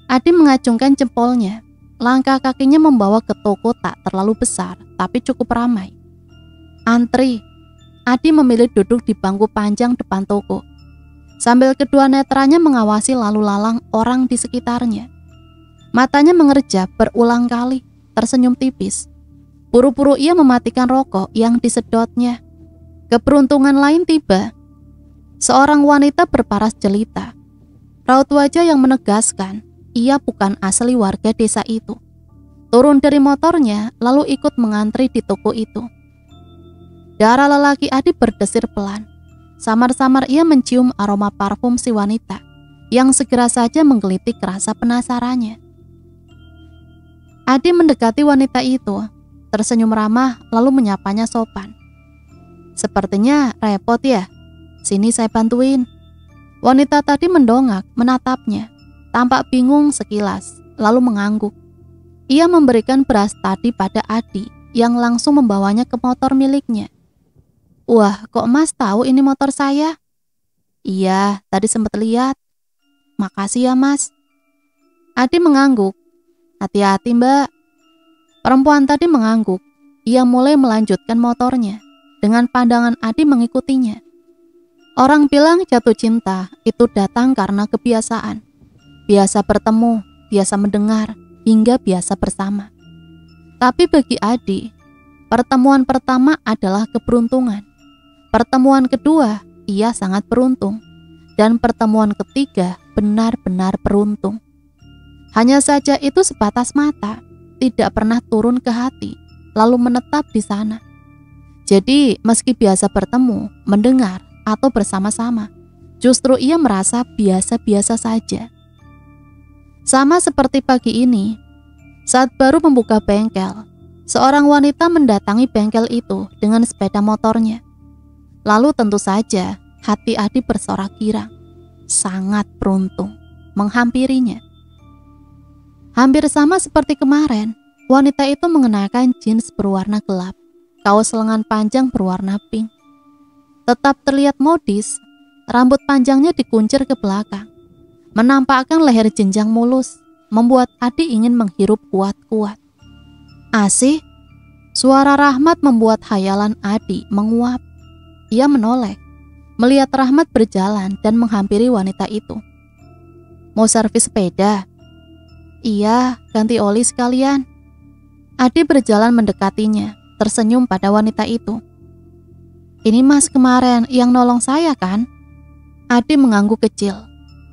Adi mengacungkan jempolnya. Langkah kakinya membawa ke toko tak terlalu besar, tapi cukup ramai. Antri. Adi memilih duduk di bangku panjang depan toko. Sambil kedua netranya mengawasi lalu lalang orang di sekitarnya. Matanya mengerjap berulang kali, tersenyum tipis. Buru-buru ia mematikan rokok yang disedotnya. Keberuntungan lain tiba. Seorang wanita berparas jelita. Raut wajah yang menegaskan ia bukan asli warga desa itu. Turun dari motornya lalu ikut mengantri di toko itu. Darah lelaki Adi berdesir pelan. Samar-samar ia mencium aroma parfum si wanita yang segera saja menggelitik rasa penasarannya. Adi mendekati wanita itu, tersenyum ramah lalu menyapanya sopan. Sepertinya repot ya, sini saya bantuin. Wanita tadi mendongak menatapnya, tampak bingung sekilas, lalu mengangguk. Ia memberikan beras tadi pada Adi yang langsung membawanya ke motor miliknya. Wah, kok Mas tahu ini motor saya? Iya, tadi sempat lihat. Makasih ya Mas. Adi mengangguk. Hati-hati Mbak. Perempuan tadi mengangguk. Ia mulai melanjutkan motornya. Dengan pandangan Adi mengikutinya. Orang bilang jatuh cinta itu datang karena kebiasaan. Biasa bertemu, biasa mendengar, hingga biasa bersama. Tapi bagi Adi, pertemuan pertama adalah keberuntungan. Pertemuan kedua, ia sangat beruntung. Dan pertemuan ketiga, benar-benar beruntung. Hanya saja itu sebatas mata, tidak pernah turun ke hati, lalu menetap di sana. Jadi, meski biasa bertemu, mendengar, atau bersama-sama, justru ia merasa biasa-biasa saja. Sama seperti pagi ini, saat baru membuka bengkel, seorang wanita mendatangi bengkel itu dengan sepeda motornya. Lalu tentu saja hati Adi bersorak girang, sangat beruntung menghampirinya. Hampir sama seperti kemarin, wanita itu mengenakan jeans berwarna gelap, kaos lengan panjang berwarna pink. Tetap terlihat modis, rambut panjangnya dikuncir ke belakang, menampakkan leher jenjang mulus, membuat Adi ingin menghirup kuat-kuat. Asih, suara Rahmat membuat hayalan Adi menguap. Ia menoleh, melihat Rahmat berjalan dan menghampiri wanita itu. Mau servis sepeda? Iya, ganti oli sekalian. Adi berjalan mendekatinya, tersenyum pada wanita itu. Ini Mas kemarin yang nolong saya kan? Adi mengangguk kecil.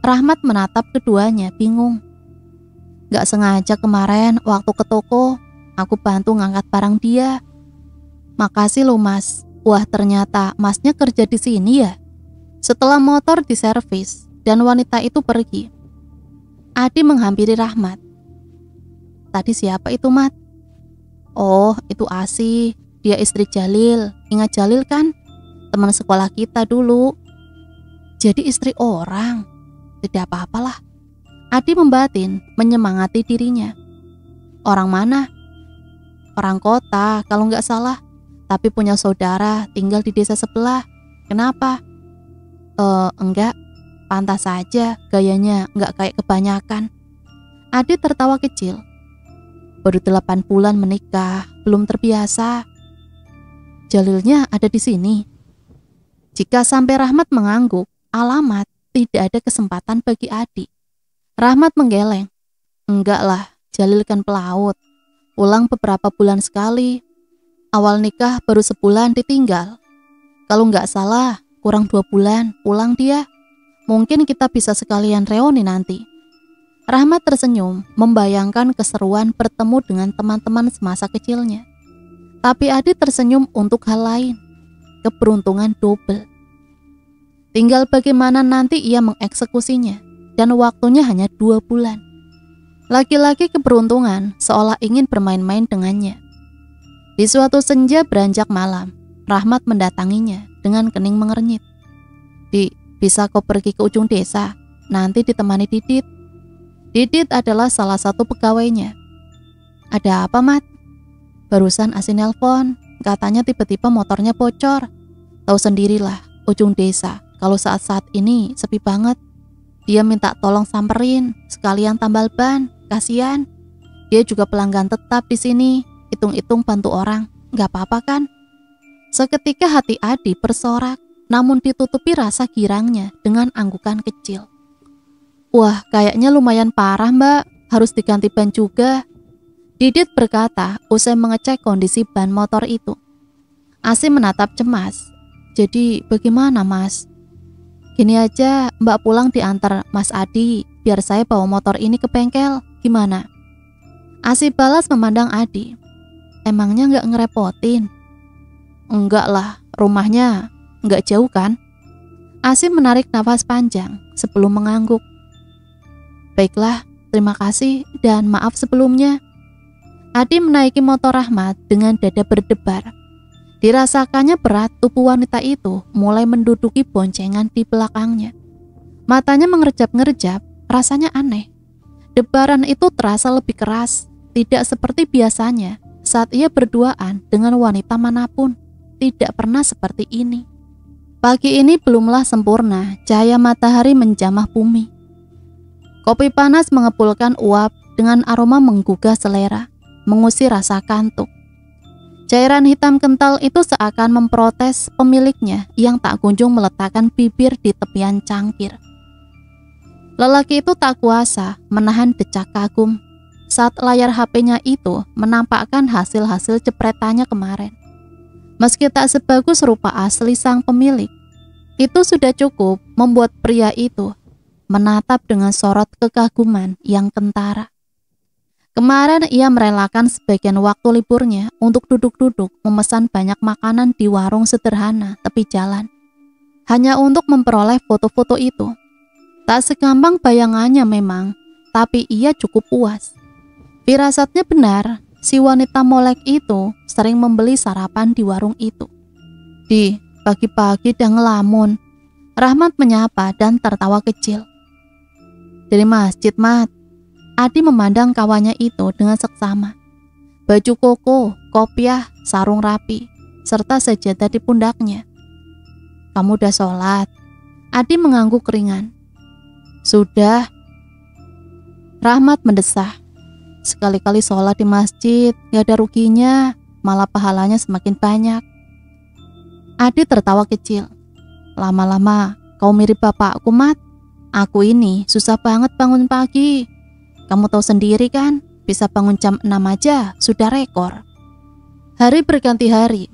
Rahmat menatap keduanya bingung. Gak sengaja kemarin waktu ke toko, aku bantu ngangkat barang dia. Makasih loh Mas. Wah ternyata Masnya kerja di sini ya. Setelah motor diservis dan wanita itu pergi, Adi menghampiri Rahmat. Tadi siapa itu Mat? Oh itu Asih, dia istri Jalil. Ingat Jalil kan? Teman sekolah kita dulu. Jadi istri orang. Tidak apa-apalah. Adi membatin, menyemangati dirinya. Orang mana? Orang kota kalau nggak salah. Tapi punya saudara tinggal di desa sebelah. Kenapa? Enggak. Pantas saja gayanya nggak kayak kebanyakan. Adi tertawa kecil. Baru 8 bulan menikah, belum terbiasa. Jalilnya ada di sini. Jika sampai Rahmat mengangguk, alamat tidak ada kesempatan bagi Adi. Rahmat menggeleng. Enggak lah, Jalil kan pelaut. Pulang beberapa bulan sekali. Awal nikah baru sebulan ditinggal. Kalau nggak salah, kurang 2 bulan pulang dia. Mungkin kita bisa sekalian reuni nanti. Rahmat tersenyum, membayangkan keseruan bertemu dengan teman-teman semasa kecilnya. Tapi Adi tersenyum untuk hal lain, keberuntungan double. Tinggal bagaimana nanti ia mengeksekusinya, dan waktunya hanya 2 bulan. Laki-laki keberuntungan seolah ingin bermain-main dengannya. Di suatu senja beranjak malam, Rahmat mendatanginya dengan kening mengernyit. Bisa kau pergi ke ujung desa, nanti ditemani Didit. Didit adalah salah satu pegawainya. Ada apa, Mat? Barusan Asi nelpon, katanya tiba-tiba motornya bocor. Tahu sendirilah, ujung desa, kalau saat-saat ini sepi banget. Dia minta tolong samperin, sekalian tambal ban, kasihan. Dia juga pelanggan tetap di sini. Hitung-hitung bantu orang, gak apa-apa kan? Seketika hati Adi bersorak, namun ditutupi rasa girangnya dengan anggukan kecil. Wah, kayaknya lumayan parah, Mbak. Harus diganti ban juga. Didit berkata usai mengecek kondisi ban motor itu. Asi menatap cemas. Jadi bagaimana, Mas? Gini aja, Mbak pulang diantar Mas Adi, biar saya bawa motor ini ke bengkel. Gimana? Asi balas memandang Adi. Emangnya nggak ngerepotin? Enggak lah, rumahnya nggak jauh kan? Asi menarik nafas panjang sebelum mengangguk. Baiklah, terima kasih dan maaf sebelumnya. Adi menaiki motor Rahmat dengan dada berdebar. Dirasakannya berat tubuh wanita itu mulai menduduki boncengan di belakangnya. Matanya mengerjap-ngerjap, rasanya aneh. Debaran itu terasa lebih keras, tidak seperti biasanya. Saat ia berduaan dengan wanita manapun, tidak pernah seperti ini. Pagi ini belumlah sempurna, cahaya matahari menjamah bumi. Kopi panas mengepulkan uap dengan aroma menggugah selera, mengusir rasa kantuk. Cairan hitam kental itu seakan memprotes pemiliknya yang tak kunjung meletakkan bibir di tepian cangkir. Lelaki itu tak kuasa menahan decak kagum saat layar HP-nya itu menampakkan hasil-hasil cepretannya kemarin. Meski tak sebagus rupa asli sang pemilik, itu sudah cukup membuat pria itu menatap dengan sorot kekaguman yang kentara. Kemarin ia merelakan sebagian waktu liburnya untuk duduk-duduk memesan banyak makanan di warung sederhana tepi jalan, hanya untuk memperoleh foto-foto itu. Tak segampang bayangannya memang, tapi ia cukup puas. Firasatnya benar, si wanita molek itu sering membeli sarapan di warung itu. Di pagi-pagi dan ngelamun, Rahmat menyapa dan tertawa kecil. Dari masjid, Mat. Adi memandang kawannya itu dengan seksama. Baju koko, kopiah, sarung rapi, serta sajadah di pundaknya. Kamu udah sholat? Adi mengangguk ringan. Sudah. Rahmat mendesah. Sekali-kali sholat di masjid, gak ada ruginya, malah pahalanya semakin banyak. Adi tertawa kecil. Lama-lama kau mirip bapakku, Mat. Aku ini susah banget bangun pagi. Kamu tahu sendiri kan, bisa bangun jam 6 aja sudah rekor. Hari berganti hari,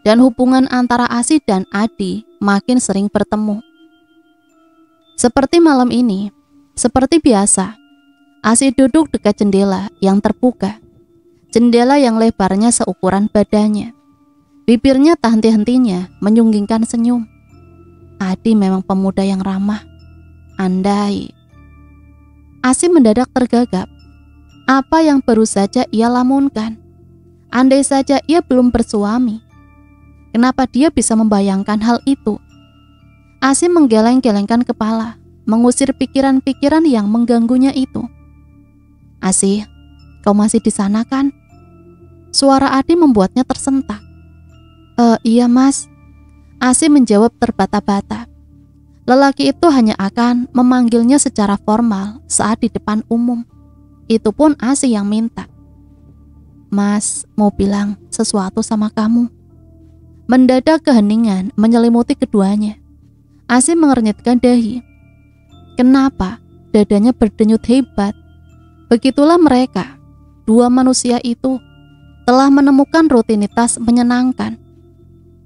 dan hubungan antara Asi dan Adi makin sering bertemu. Seperti malam ini, seperti biasa, Asi duduk dekat jendela yang terbuka. Jendela yang lebarnya seukuran badannya. Bibirnya tak henti-hentinya menyunggingkan senyum. Adi memang pemuda yang ramah. Andai. Asi mendadak tergagap. Apa yang baru saja ia lamunkan? Andai saja ia belum bersuami. Kenapa dia bisa membayangkan hal itu? Asi menggeleng-gelengkan kepala, mengusir pikiran-pikiran yang mengganggunya itu. Asi, kau masih di sana kan? Suara Adi membuatnya tersentak. Iya, Mas. Asi menjawab terbata-bata. Lelaki itu hanya akan memanggilnya secara formal saat di depan umum. Itu pun Asi yang minta. Mas, mau bilang sesuatu sama kamu. Mendadak keheningan menyelimuti keduanya. Asi mengernyitkan dahi. Kenapa? Dadanya berdenyut hebat. Begitulah mereka, dua manusia itu, telah menemukan rutinitas menyenangkan.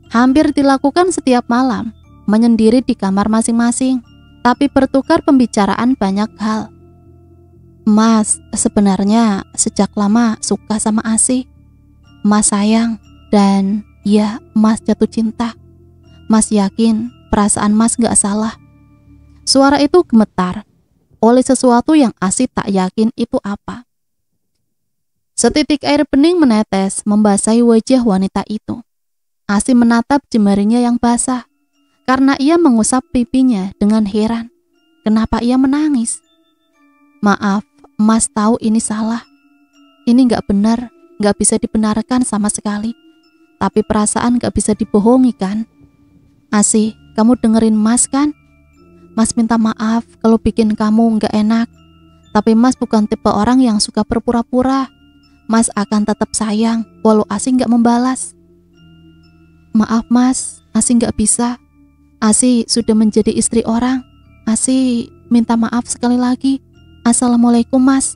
Hampir dilakukan setiap malam, menyendiri di kamar masing-masing, tapi bertukar pembicaraan banyak hal. Mas sebenarnya sejak lama suka sama Asih. Mas sayang dan ya Mas jatuh cinta. Mas yakin perasaan Mas gak salah. Suara itu gemetar oleh sesuatu yang Asih tak yakin itu apa. Setitik air bening menetes membasahi wajah wanita itu. Asih menatap jemarinya yang basah karena ia mengusap pipinya dengan heran. Kenapa ia menangis? Maaf, Mas tahu ini salah. Ini gak benar, gak bisa dibenarkan sama sekali. Tapi perasaan gak bisa dibohongi kan? Asih, kamu dengerin Mas kan? Mas minta maaf kalau bikin kamu gak enak. Tapi Mas bukan tipe orang yang suka berpura-pura. Mas akan tetap sayang walau Asih gak membalas. Maaf Mas, Asih gak bisa. Asih sudah menjadi istri orang. Asih minta maaf sekali lagi. Assalamualaikum Mas.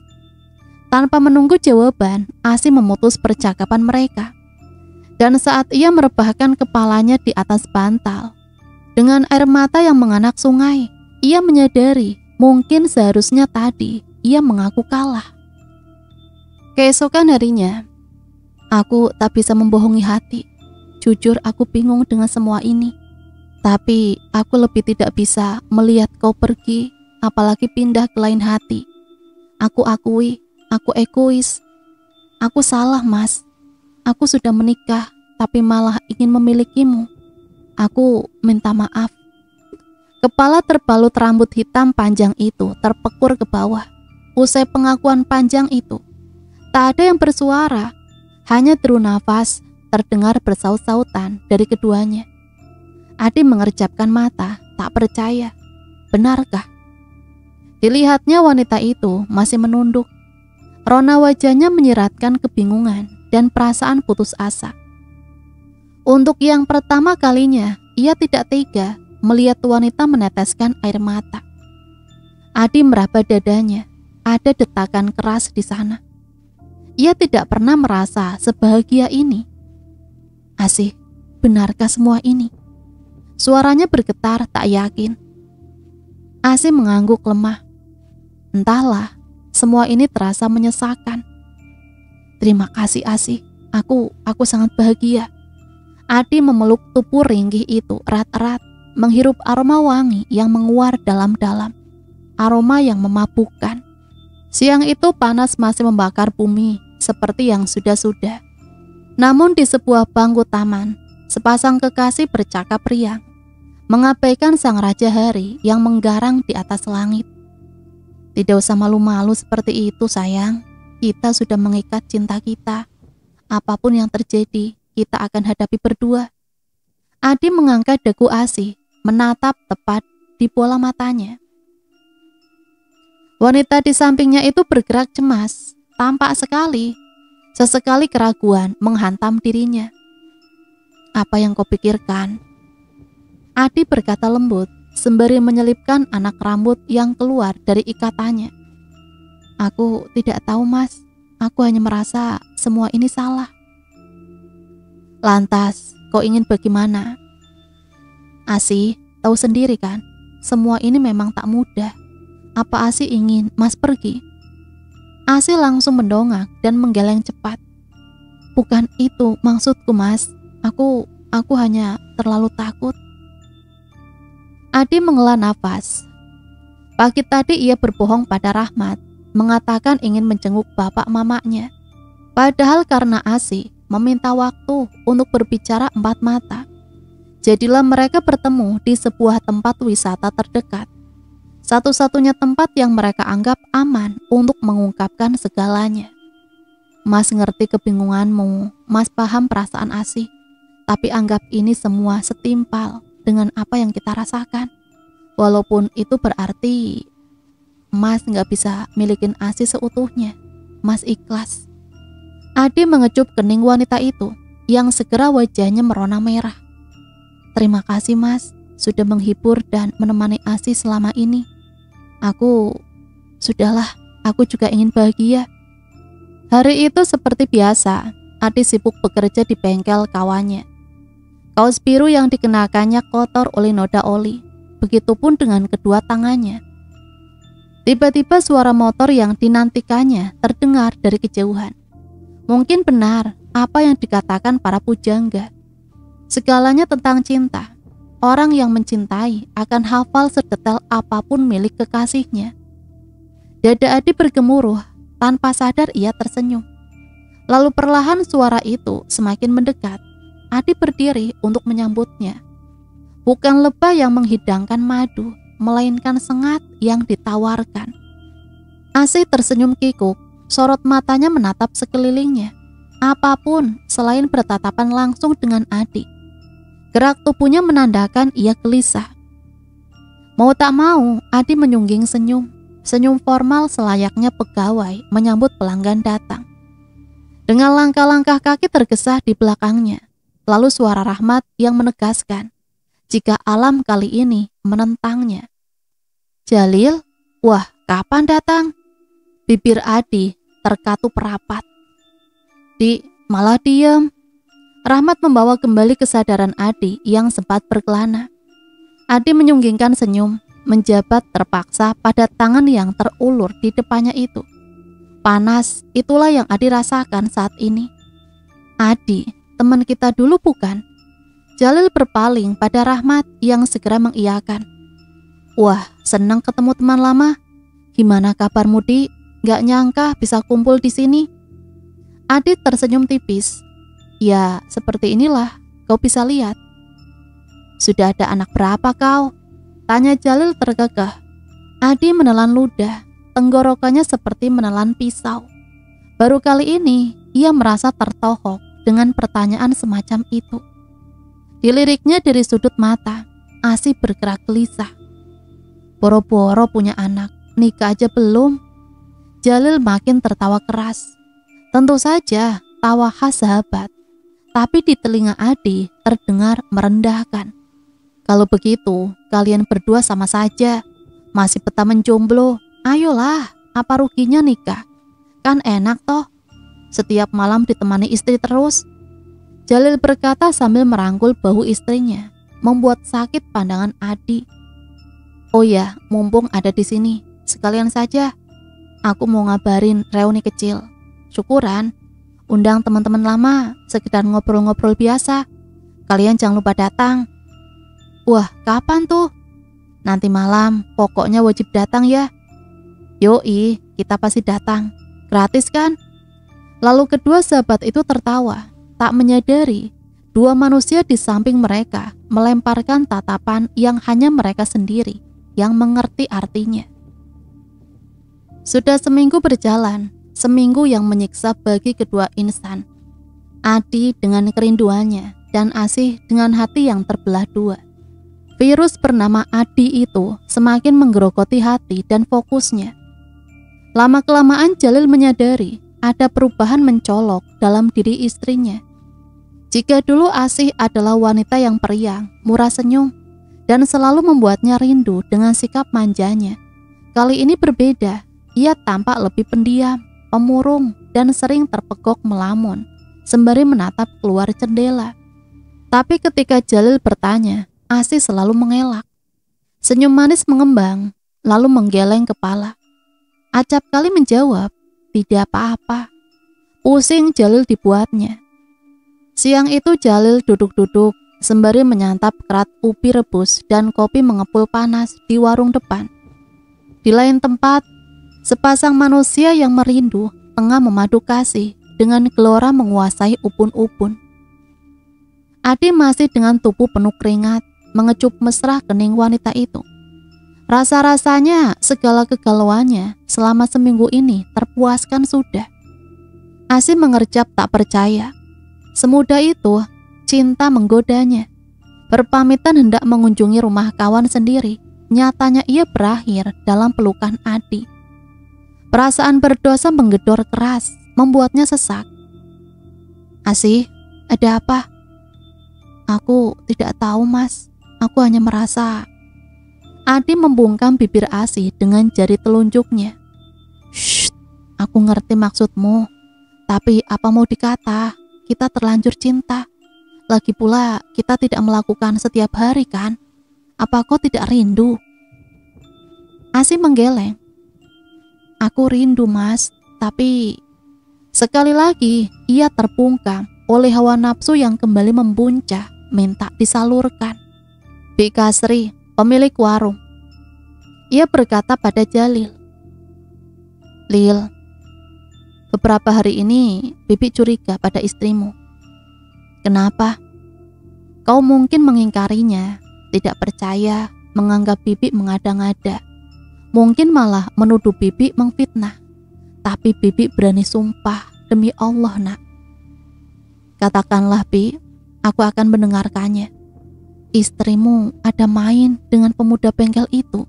Tanpa menunggu jawaban, Asih memutus percakapan mereka. Dan saat ia merebahkan kepalanya di atas bantal, dengan air mata yang menganak sungai, ia menyadari mungkin seharusnya tadi ia mengaku kalah. Keesokan harinya, aku tak bisa membohongi hati. Jujur aku bingung dengan semua ini. Tapi aku lebih tidak bisa melihat kau pergi, apalagi pindah ke lain hati. Aku akui, aku egois. Aku salah Mas. Aku sudah menikah, tapi malah ingin memilikimu. Aku minta maaf. Kepala terbalut rambut hitam panjang itu terpekur ke bawah. Usai pengakuan panjang itu, tak ada yang bersuara. Hanya deru nafas terdengar bersaut-sautan dari keduanya. Adi mengerjapkan mata, tak percaya. Benarkah? Dilihatnya wanita itu masih menunduk. Rona wajahnya menyiratkan kebingungan dan perasaan putus asa. Untuk yang pertama kalinya, ia tidak tega melihat wanita meneteskan air mata. Adi meraba dadanya, ada detakan keras di sana. Ia tidak pernah merasa sebahagia ini. Asih, benarkah semua ini? Suaranya bergetar tak yakin. Asih mengangguk lemah. Entahlah, semua ini terasa menyesakan. Terima kasih Asih, aku sangat bahagia. Adi memeluk tubuh ringkih itu erat-erat, menghirup aroma wangi yang menguar dalam-dalam. Aroma yang memabukkan. Siang itu panas masih membakar bumi seperti yang sudah-sudah. Namun di sebuah bangku taman, sepasang kekasih bercakap riang, mengabaikan sang raja hari yang menggarang di atas langit. Tidak usah malu-malu seperti itu sayang, kita sudah mengikat cinta kita. Apapun yang terjadi, kita akan hadapi berdua. Adi mengangkat dagu Asih, menatap tepat di bola matanya. Wanita di sampingnya itu bergerak cemas, tampak sekali. Sesekali keraguan menghantam dirinya. Apa yang kau pikirkan? Adi berkata lembut, sembari menyelipkan anak rambut yang keluar dari ikatannya. Aku tidak tahu Mas, aku hanya merasa semua ini salah. Lantas, kau ingin bagaimana? Asih, tahu sendiri kan, semua ini memang tak mudah. Apa Asih ingin Mas pergi? Asih langsung mendongak dan menggeleng cepat. Bukan itu maksudku Mas, aku hanya terlalu takut. Adi menghela nafas. Pagi tadi ia berbohong pada Rahmat, mengatakan ingin menjenguk bapak mamanya. Padahal karena Asih meminta waktu untuk berbicara empat mata, jadilah mereka bertemu di sebuah tempat wisata terdekat. Satu-satunya tempat yang mereka anggap aman untuk mengungkapkan segalanya. Mas ngerti kebingunganmu, Mas paham perasaan Asih, tapi anggap ini semua setimpal dengan apa yang kita rasakan. Walaupun itu berarti Mas gak bisa milikin Asih seutuhnya. Mas ikhlas. Adi mengecup kening wanita itu yang segera wajahnya merona merah. Terima kasih Mas, sudah menghibur dan menemani Asih selama ini. Sudahlah, aku juga ingin bahagia. Hari itu seperti biasa, Adi sibuk bekerja di bengkel kawannya. Kaos biru yang dikenakannya kotor oleh noda oli. begitupun dengan kedua tangannya. Tiba-tiba suara motor yang dinantikannya terdengar dari kejauhan. Mungkin benar apa yang dikatakan para pujangga. Segalanya tentang cinta. Orang yang mencintai akan hafal sedetail apapun milik kekasihnya. Dada Adi bergemuruh, tanpa sadar ia tersenyum. Lalu perlahan suara itu semakin mendekat. Adi berdiri untuk menyambutnya. Bukan lebah yang menghidangkan madu, melainkan sengat yang ditawarkan. Asih tersenyum kikuk, sorot matanya menatap sekelilingnya. Apapun selain bertatapan langsung dengan Adi. Gerak tubuhnya menandakan ia gelisah. Mau tak mau, Adi menyungging senyum. Senyum formal selayaknya pegawai menyambut pelanggan datang. Dengan langkah-langkah kaki tergesa di belakangnya. Lalu suara Rahmat yang menegaskan jika alam kali ini menentangnya. Jalil, wah kapan datang? Bibir Adi terkatup rapat. Malah diem. Rahmat membawa kembali kesadaran Adi yang sempat berkelana. Adi menyunggingkan senyum, menjabat terpaksa pada tangan yang terulur di depannya itu. Panas, itulah yang Adi rasakan saat ini. Adi, teman kita dulu bukan? Jalil berpaling pada Rahmat yang segera mengiyakan. Wah, senang ketemu teman lama. Gimana kabarmu, Di? Gak nyangka bisa kumpul di sini. Adi tersenyum tipis. Ya, seperti inilah, kau bisa lihat. Sudah ada anak berapa kau? Tanya Jalil tergagah. Adi menelan ludah, tenggorokannya seperti menelan pisau. Baru kali ini, ia merasa tertohok dengan pertanyaan semacam itu. Diliriknya dari sudut mata, Asih bergerak gelisah. Boro-boro punya anak, nikah aja belum? Jalil makin tertawa keras. Tentu saja, tawa khas sahabat. Tapi di telinga Adi terdengar merendahkan. Kalau begitu, kalian berdua sama saja. Masih betah menjomblo. Ayolah, apa ruginya nikah? Kan enak toh. Setiap malam ditemani istri terus. Jalil berkata sambil merangkul bahu istrinya, membuat sakit pandangan Adi. Oh ya, mumpung ada di sini, sekalian saja. Aku mau ngabarin reuni kecil. Syukuran. Undang teman-teman lama, sekedar ngobrol-ngobrol biasa. Kalian jangan lupa datang. Wah, kapan tuh? Nanti malam, pokoknya wajib datang ya. Yoi, kita pasti datang. Gratis kan? Lalu kedua sahabat itu tertawa. Tak menyadari, dua manusia di samping mereka melemparkan tatapan yang hanya mereka sendiri yang mengerti artinya. Sudah seminggu berjalan. Seminggu yang menyiksa bagi kedua insan. Adi dengan kerinduannya dan Asih dengan hati yang terbelah dua. Virus bernama Adi itu semakin menggerogoti hati dan fokusnya. Lama-kelamaan Jalil menyadari ada perubahan mencolok dalam diri istrinya. Jika dulu Asih adalah wanita yang periang, murah senyum, dan selalu membuatnya rindu dengan sikap manjanya, kali ini berbeda. Ia tampak lebih pendiam, pemurung, dan sering terpekok melamun, sembari menatap keluar jendela. Tapi ketika Jalil bertanya, Asih selalu mengelak. Senyum manis mengembang, lalu menggeleng kepala. Acap kali menjawab, tidak apa-apa. Pusing Jalil dibuatnya. Siang itu Jalil duduk-duduk, sembari menyantap kerat ubi rebus dan kopi mengepul panas di warung depan. Di lain tempat, sepasang manusia yang merindu tengah memadu kasih dengan gelora menguasai ubun-ubun. Adi masih dengan tubuh penuh keringat, mengecup mesra kening wanita itu. Rasa-rasanya segala kegalauannya selama seminggu ini terpuaskan sudah. Asih mengerjap tak percaya. Semudah itu, cinta menggodanya. Berpamitan hendak mengunjungi rumah kawan sendiri, nyatanya ia berakhir dalam pelukan Adi. Perasaan berdosa menggedor keras, membuatnya sesak. Asih, ada apa? Aku tidak tahu, Mas. Aku hanya merasa. Adi membungkam bibir Asih dengan jari telunjuknya. Shh, aku ngerti maksudmu. Tapi apa mau dikata, kita terlanjur cinta. Lagi pula kita tidak melakukan setiap hari kan? Apa kau tidak rindu? Asi menggeleng. Aku rindu, Mas, tapi sekali lagi ia terpungkam oleh hawa nafsu yang kembali membuncah, minta disalurkan. Bi Kasri, pemilik warung. Ia berkata pada Jalil, Lil, beberapa hari ini Bibi curiga pada istrimu. Kenapa? Kau mungkin mengingkarinya, tidak percaya, menganggap Bibi mengada-ngada. Mungkin malah menuduh Bibi mengfitnah. Tapi Bibi berani sumpah, demi Allah, Nak. Katakanlah, Bi, aku akan mendengarkannya. Istrimu ada main dengan pemuda bengkel itu.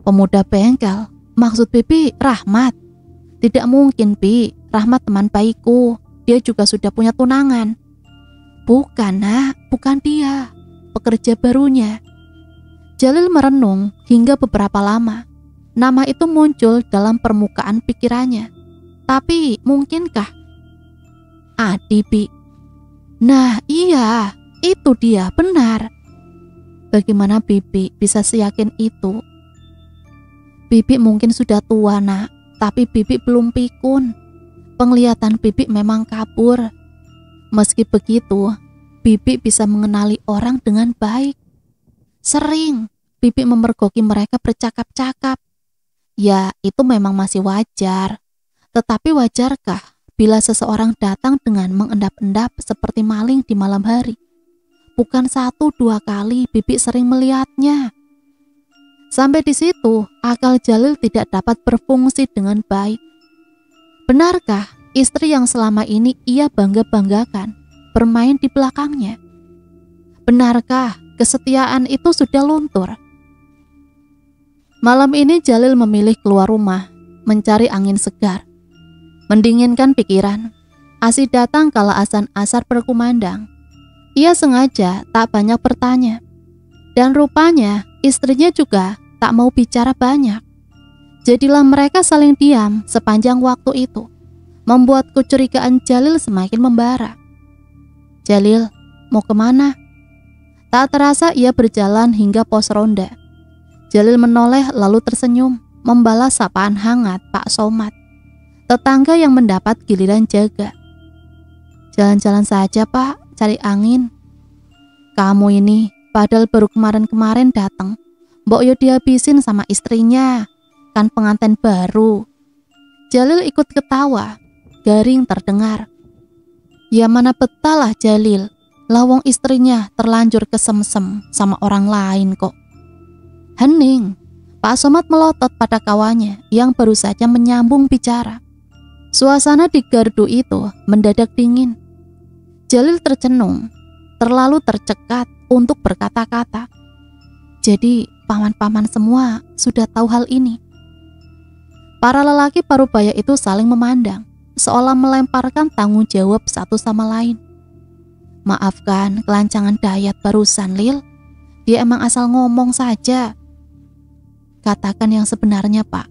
Pemuda bengkel? Maksud Bibi Rahmat? Tidak mungkin, Bi. Rahmat teman baikku. Dia juga sudah punya tunangan. Bukan, Nak. Bukan dia. Pekerja barunya. Jalil merenung hingga beberapa lama. Nama itu muncul dalam permukaan pikirannya. Tapi mungkinkah? Adi, Bi. Nah, iya. Itu dia, benar. Bagaimana Bibi bisa seyakin itu? Bibi mungkin sudah tua, Nak. Tapi Bibi belum pikun. Penglihatan Bibi memang kabur. Meski begitu, Bibi bisa mengenali orang dengan baik. Sering Bibi memergoki mereka bercakap-cakap. Ya, itu memang masih wajar. Tetapi wajarkah bila seseorang datang dengan mengendap-endap seperti maling di malam hari? Bukan 1-2 kali Bibi sering melihatnya. Sampai di situ, akal Jalil tidak dapat berfungsi dengan baik. Benarkah istri yang selama ini ia bangga-banggakan bermain di belakangnya? Benarkah kesetiaan itu sudah luntur? Malam ini Jalil memilih keluar rumah, mencari angin segar, mendinginkan pikiran. Asi datang kala azan asar berkumandang. Ia sengaja tak banyak bertanya. Dan rupanya istrinya juga tak mau bicara banyak. Jadilah mereka saling diam sepanjang waktu itu, membuat kecurigaan Jalil semakin membara. Jalil, mau kemana? Tak terasa ia berjalan hingga pos ronda. Jalil menoleh lalu tersenyum, membalas sapaan hangat Pak Somad, tetangga yang mendapat giliran jaga. Jalan-jalan saja, Pak, cari angin. Kamu ini padahal baru kemarin-kemarin datang. Mbok yo dihabisin sama istrinya. Kan pengantin baru. Jalil ikut ketawa. Garing terdengar. Ya mana betalah Jalil. Lawang istrinya terlanjur kesemsem sama orang lain kok. Hening. Pak Somad melotot pada kawannya yang baru saja menyambung bicara. Suasana di gardu itu mendadak dingin. Jalil tercenung, terlalu tercekat untuk berkata-kata. Jadi paman-paman semua sudah tahu hal ini. Para lelaki parubaya itu saling memandang, seolah melemparkan tanggung jawab satu sama lain. Maafkan kelancangan Dayat barusan, Lil. Dia emang asal ngomong saja. Katakan yang sebenarnya, Pak.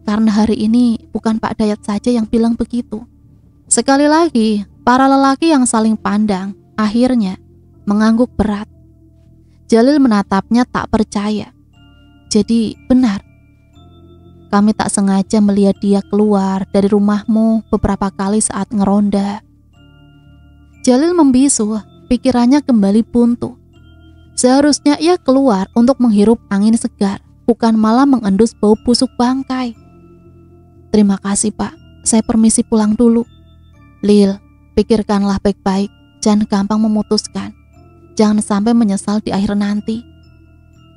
Karena hari ini bukan Pak Dayat saja yang bilang begitu. Sekali lagi, para lelaki yang saling pandang akhirnya mengangguk berat. Jalil menatapnya tak percaya. Jadi benar. Kami tak sengaja melihat dia keluar dari rumahmu beberapa kali saat ngeronda. Jalil membisu, pikirannya kembali buntu. Seharusnya ia keluar untuk menghirup angin segar, bukan malah mengendus bau busuk bangkai. Terima kasih, Pak. Saya permisi pulang dulu. Lil, pikirkanlah baik-baik. Jangan gampang memutuskan. Jangan sampai menyesal di akhir nanti.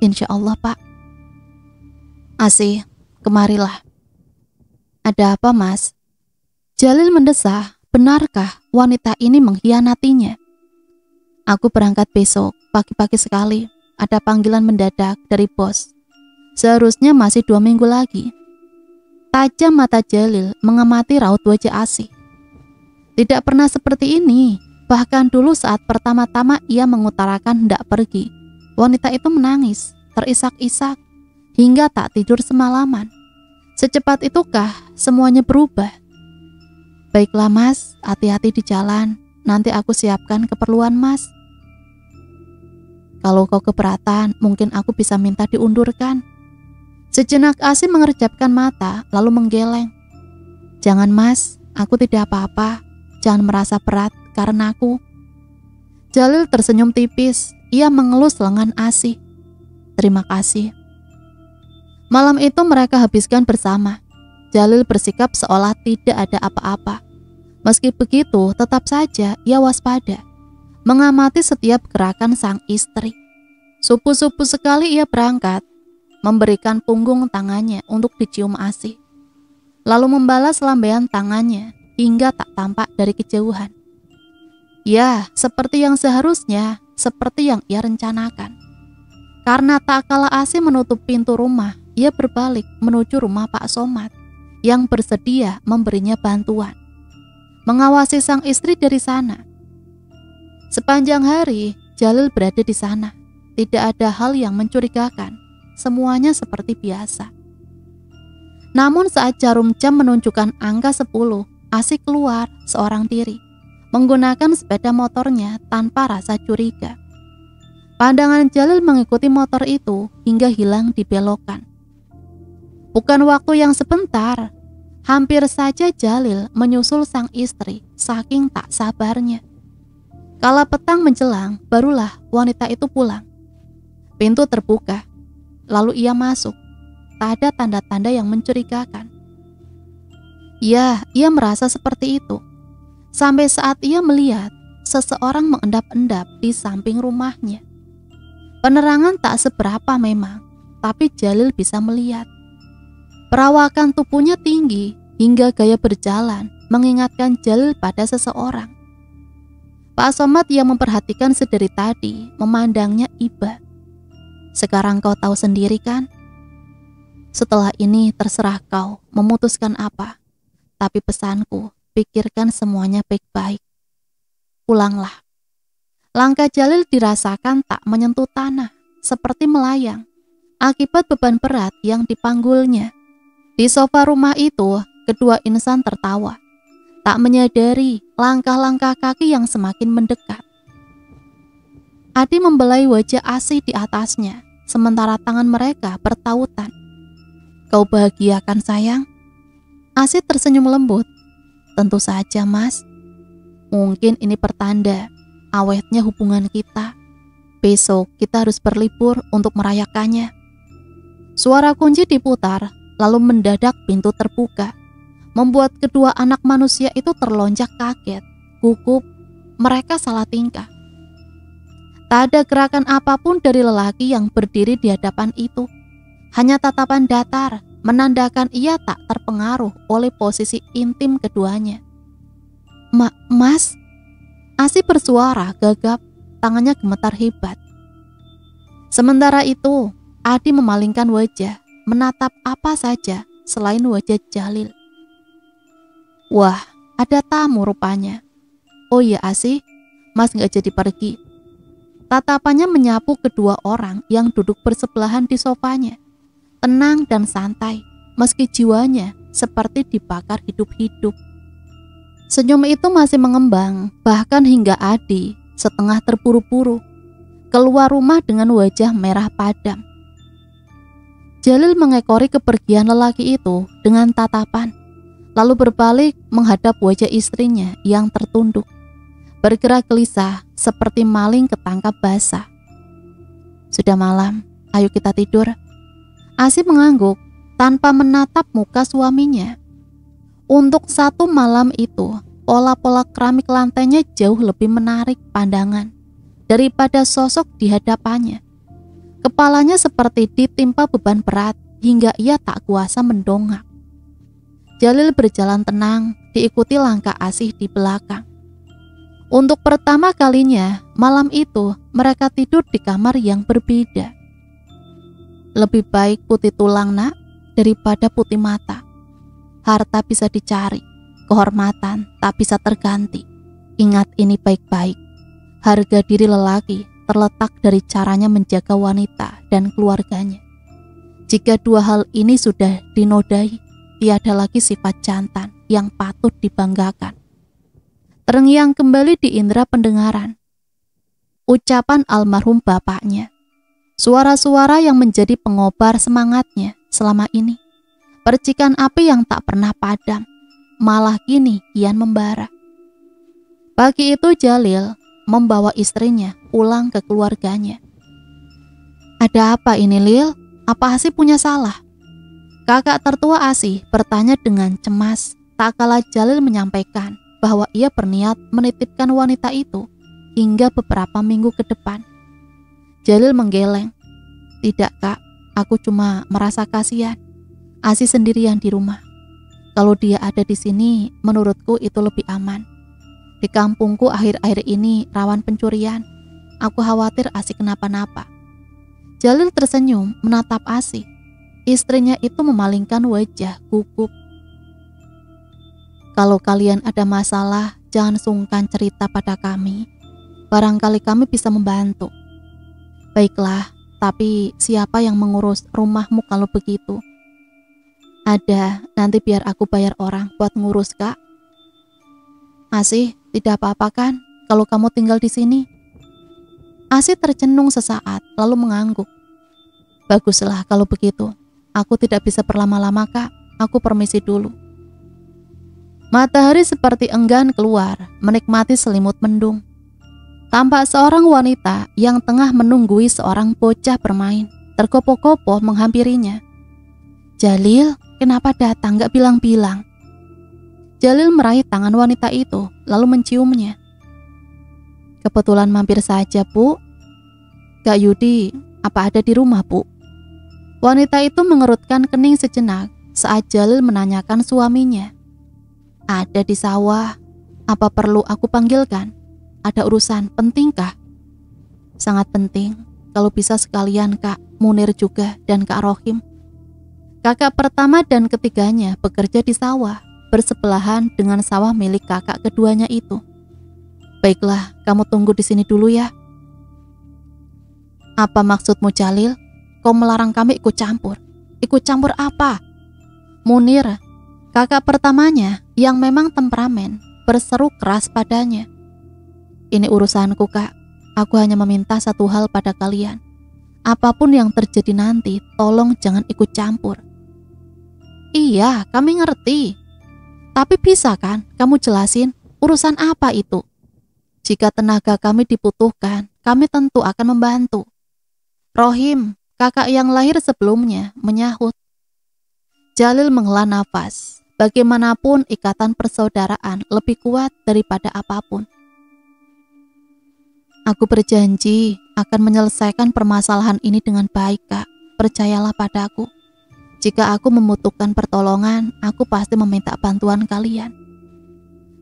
Insya Allah, Pak. Asih, kemarilah. Ada apa, Mas? Jalil mendesah. Benarkah wanita ini mengkhianatinya? Aku berangkat besok, pagi-pagi sekali. Ada panggilan mendadak dari bos. Seharusnya masih 2 minggu lagi. Tajam mata Jalil mengamati raut wajah Asih. Tidak pernah seperti ini. Bahkan dulu saat pertama-tama ia mengutarakan hendak pergi, wanita itu menangis, terisak-isak, hingga tak tidur semalaman. Secepat itukah semuanya berubah? Baiklah, Mas, hati-hati di jalan. Nanti aku siapkan keperluan Mas. Kalau kau keberatan, mungkin aku bisa minta diundurkan. Sejenak Asih mengerjapkan mata, lalu menggeleng. Jangan mas, aku tidak apa-apa. Jangan merasa berat karena aku. Jalil tersenyum tipis. Ia mengelus lengan Asih. Terima kasih. Malam itu mereka habiskan bersama. Jalil bersikap seolah tidak ada apa-apa. Meski begitu, tetap saja ia waspada, mengamati setiap gerakan sang istri. Subuh-subuh sekali ia berangkat, memberikan punggung tangannya untuk dicium Asih, lalu membalas lambaian tangannya hingga tak tampak dari kejauhan. Ya, seperti yang seharusnya, seperti yang ia rencanakan. Karena tak kala Asih menutup pintu rumah, ia berbalik menuju rumah Pak Somad yang bersedia memberinya bantuan, mengawasi sang istri dari sana. Sepanjang hari, Jalil berada di sana. Tidak ada hal yang mencurigakan, semuanya seperti biasa. Namun saat jarum jam menunjukkan angka 10, Asih keluar seorang diri, menggunakan sepeda motornya tanpa rasa curiga. Pandangan Jalil mengikuti motor itu hingga hilang di belokan. Bukan waktu yang sebentar, hampir saja Jalil menyusul sang istri saking tak sabarnya. Kala petang menjelang, barulah wanita itu pulang. Pintu terbuka, lalu ia masuk. Tak ada tanda-tanda yang mencurigakan. Ya, ia merasa seperti itu. Sampai saat ia melihat seseorang mengendap-endap di samping rumahnya. Penerangan tak seberapa memang, tapi Jalil bisa melihat. Perawakan tubuhnya tinggi hingga gaya berjalan mengingatkan Jalil pada seseorang. Pak Somad yang memperhatikan sedari tadi memandangnya iba. Sekarang kau tahu sendiri kan? Setelah ini terserah kau memutuskan apa. Tapi pesanku, pikirkan semuanya baik-baik. Pulanglah. Langkah Jalil dirasakan tak menyentuh tanah, seperti melayang, akibat beban berat yang dipanggulnya. Di sofa rumah itu, kedua insan tertawa, tak menyadari langkah-langkah kaki yang semakin mendekat. Adi membelai wajah Asih di atasnya, sementara tangan mereka bertautan. Kau bahagia kan sayang? Asih tersenyum lembut. Tentu saja mas. Mungkin ini pertanda awetnya hubungan kita. Besok kita harus berlibur untuk merayakannya. Suara kunci diputar, lalu mendadak pintu terbuka, membuat kedua anak manusia itu terlonjak kaget, gugup, mereka salah tingkah. Tak ada gerakan apapun dari lelaki yang berdiri di hadapan itu. Hanya tatapan datar, menandakan ia tak terpengaruh oleh posisi intim keduanya. Mas? Asih bersuara gagap, tangannya gemetar hebat. Sementara itu, Adi memalingkan wajah, menatap apa saja selain wajah Jalil. Wah, ada tamu rupanya. Oh iya Asih, mas gak jadi pergi. Tatapannya menyapu kedua orang yang duduk bersebelahan di sofanya. Tenang dan santai, meski jiwanya seperti dibakar hidup-hidup. Senyum itu masih mengembang, bahkan hingga Adi setengah terburu-buru keluar rumah dengan wajah merah padam. Jalil mengekori kepergian lelaki itu dengan tatapan, lalu berbalik menghadap wajah istrinya yang tertunduk, bergerak gelisah seperti maling ketangkap basah. Sudah malam, ayo kita tidur. Asih mengangguk tanpa menatap muka suaminya. Untuk satu malam itu, pola-pola keramik lantainya jauh lebih menarik pandangan daripada sosok di hadapannya. Kepalanya seperti ditimpa beban berat hingga ia tak kuasa mendongak. Jalil berjalan tenang, diikuti langkah Asih di belakang. Untuk pertama kalinya, malam itu mereka tidur di kamar yang berbeda. Lebih baik putih tulang nak daripada putih mata. Harta bisa dicari, kehormatan tak bisa terganti. Ingat ini baik-baik. Harga diri lelaki terletak dari caranya menjaga wanita dan keluarganya. Jika dua hal ini sudah dinodai, tiada lagi sifat jantan yang patut dibanggakan. Terngiang kembali di indera pendengaran. ucapan almarhum bapaknya. Suara-suara yang menjadi pengobar semangatnya selama ini. Percikan api yang tak pernah padam, malah kini kian membara. Pagi itu Jalil membawa istrinya pulang ke keluarganya. "Ada apa ini, Lil? Apa Asih punya salah?" Kakak tertua Asih bertanya dengan cemas, tak kala Jalil menyampaikan bahwa ia berniat menitipkan wanita itu hingga beberapa minggu ke depan. Jalil menggeleng. "Tidak, Kak, aku cuma merasa kasihan. Asih sendirian di rumah. Kalau dia ada di sini, menurutku itu lebih aman. Di kampungku akhir-akhir ini rawan pencurian. Aku khawatir Asih kenapa-napa." Jalil tersenyum menatap Asih. Istrinya itu memalingkan wajah gugup. "Kalau kalian ada masalah, jangan sungkan cerita pada kami. Barangkali kami bisa membantu." "Baiklah, tapi siapa yang mengurus rumahmu kalau begitu?" "Ada, nanti biar aku bayar orang buat ngurus, Kak." "Asih, tidak apa-apa kan kalau kamu tinggal di sini?" Asih tercenung sesaat lalu mengangguk. "Baguslah kalau begitu. Aku tidak bisa berlama-lama, Kak. Aku permisi dulu." Matahari seperti enggan keluar, menikmati selimut mendung. Tampak seorang wanita yang tengah menunggui seorang bocah bermain, tergopoh-gopoh menghampirinya. "Jalil, kenapa datang gak bilang-bilang?" Jalil meraih tangan wanita itu, lalu menciumnya. "Kebetulan mampir saja, Bu." "Kak Yudi, apa ada di rumah, Bu?" Wanita itu mengerutkan kening sejenak saat Jalil menanyakan suaminya. "Ada di sawah. Apa perlu aku panggilkan? Ada urusan pentingkah?" "Sangat penting. Kalau bisa sekalian Kak Munir juga dan Kak Rohim." Kakak pertama dan ketiganya bekerja di sawah, bersebelahan dengan sawah milik kakak keduanya itu. "Baiklah, kamu tunggu di sini dulu ya." "Apa maksudmu, Jalil? Kau melarang kami ikut campur." "Ikut campur apa?" Munir, kakak pertamanya yang memang temperamen, berseru keras padanya. "Ini urusanku, Kak. Aku hanya meminta satu hal pada kalian. Apapun yang terjadi nanti, tolong jangan ikut campur." "Iya, kami ngerti. Tapi bisa kan kamu jelasin urusan apa itu? Jika tenaga kami dibutuhkan, kami tentu akan membantu." Rohim, kakak yang lahir sebelumnya, menyahut. Jalil menghela nafas. Bagaimanapun ikatan persaudaraan lebih kuat daripada apapun. "Aku berjanji akan menyelesaikan permasalahan ini dengan baik, Kak. Percayalah padaku. Jika aku membutuhkan pertolongan, aku pasti meminta bantuan kalian."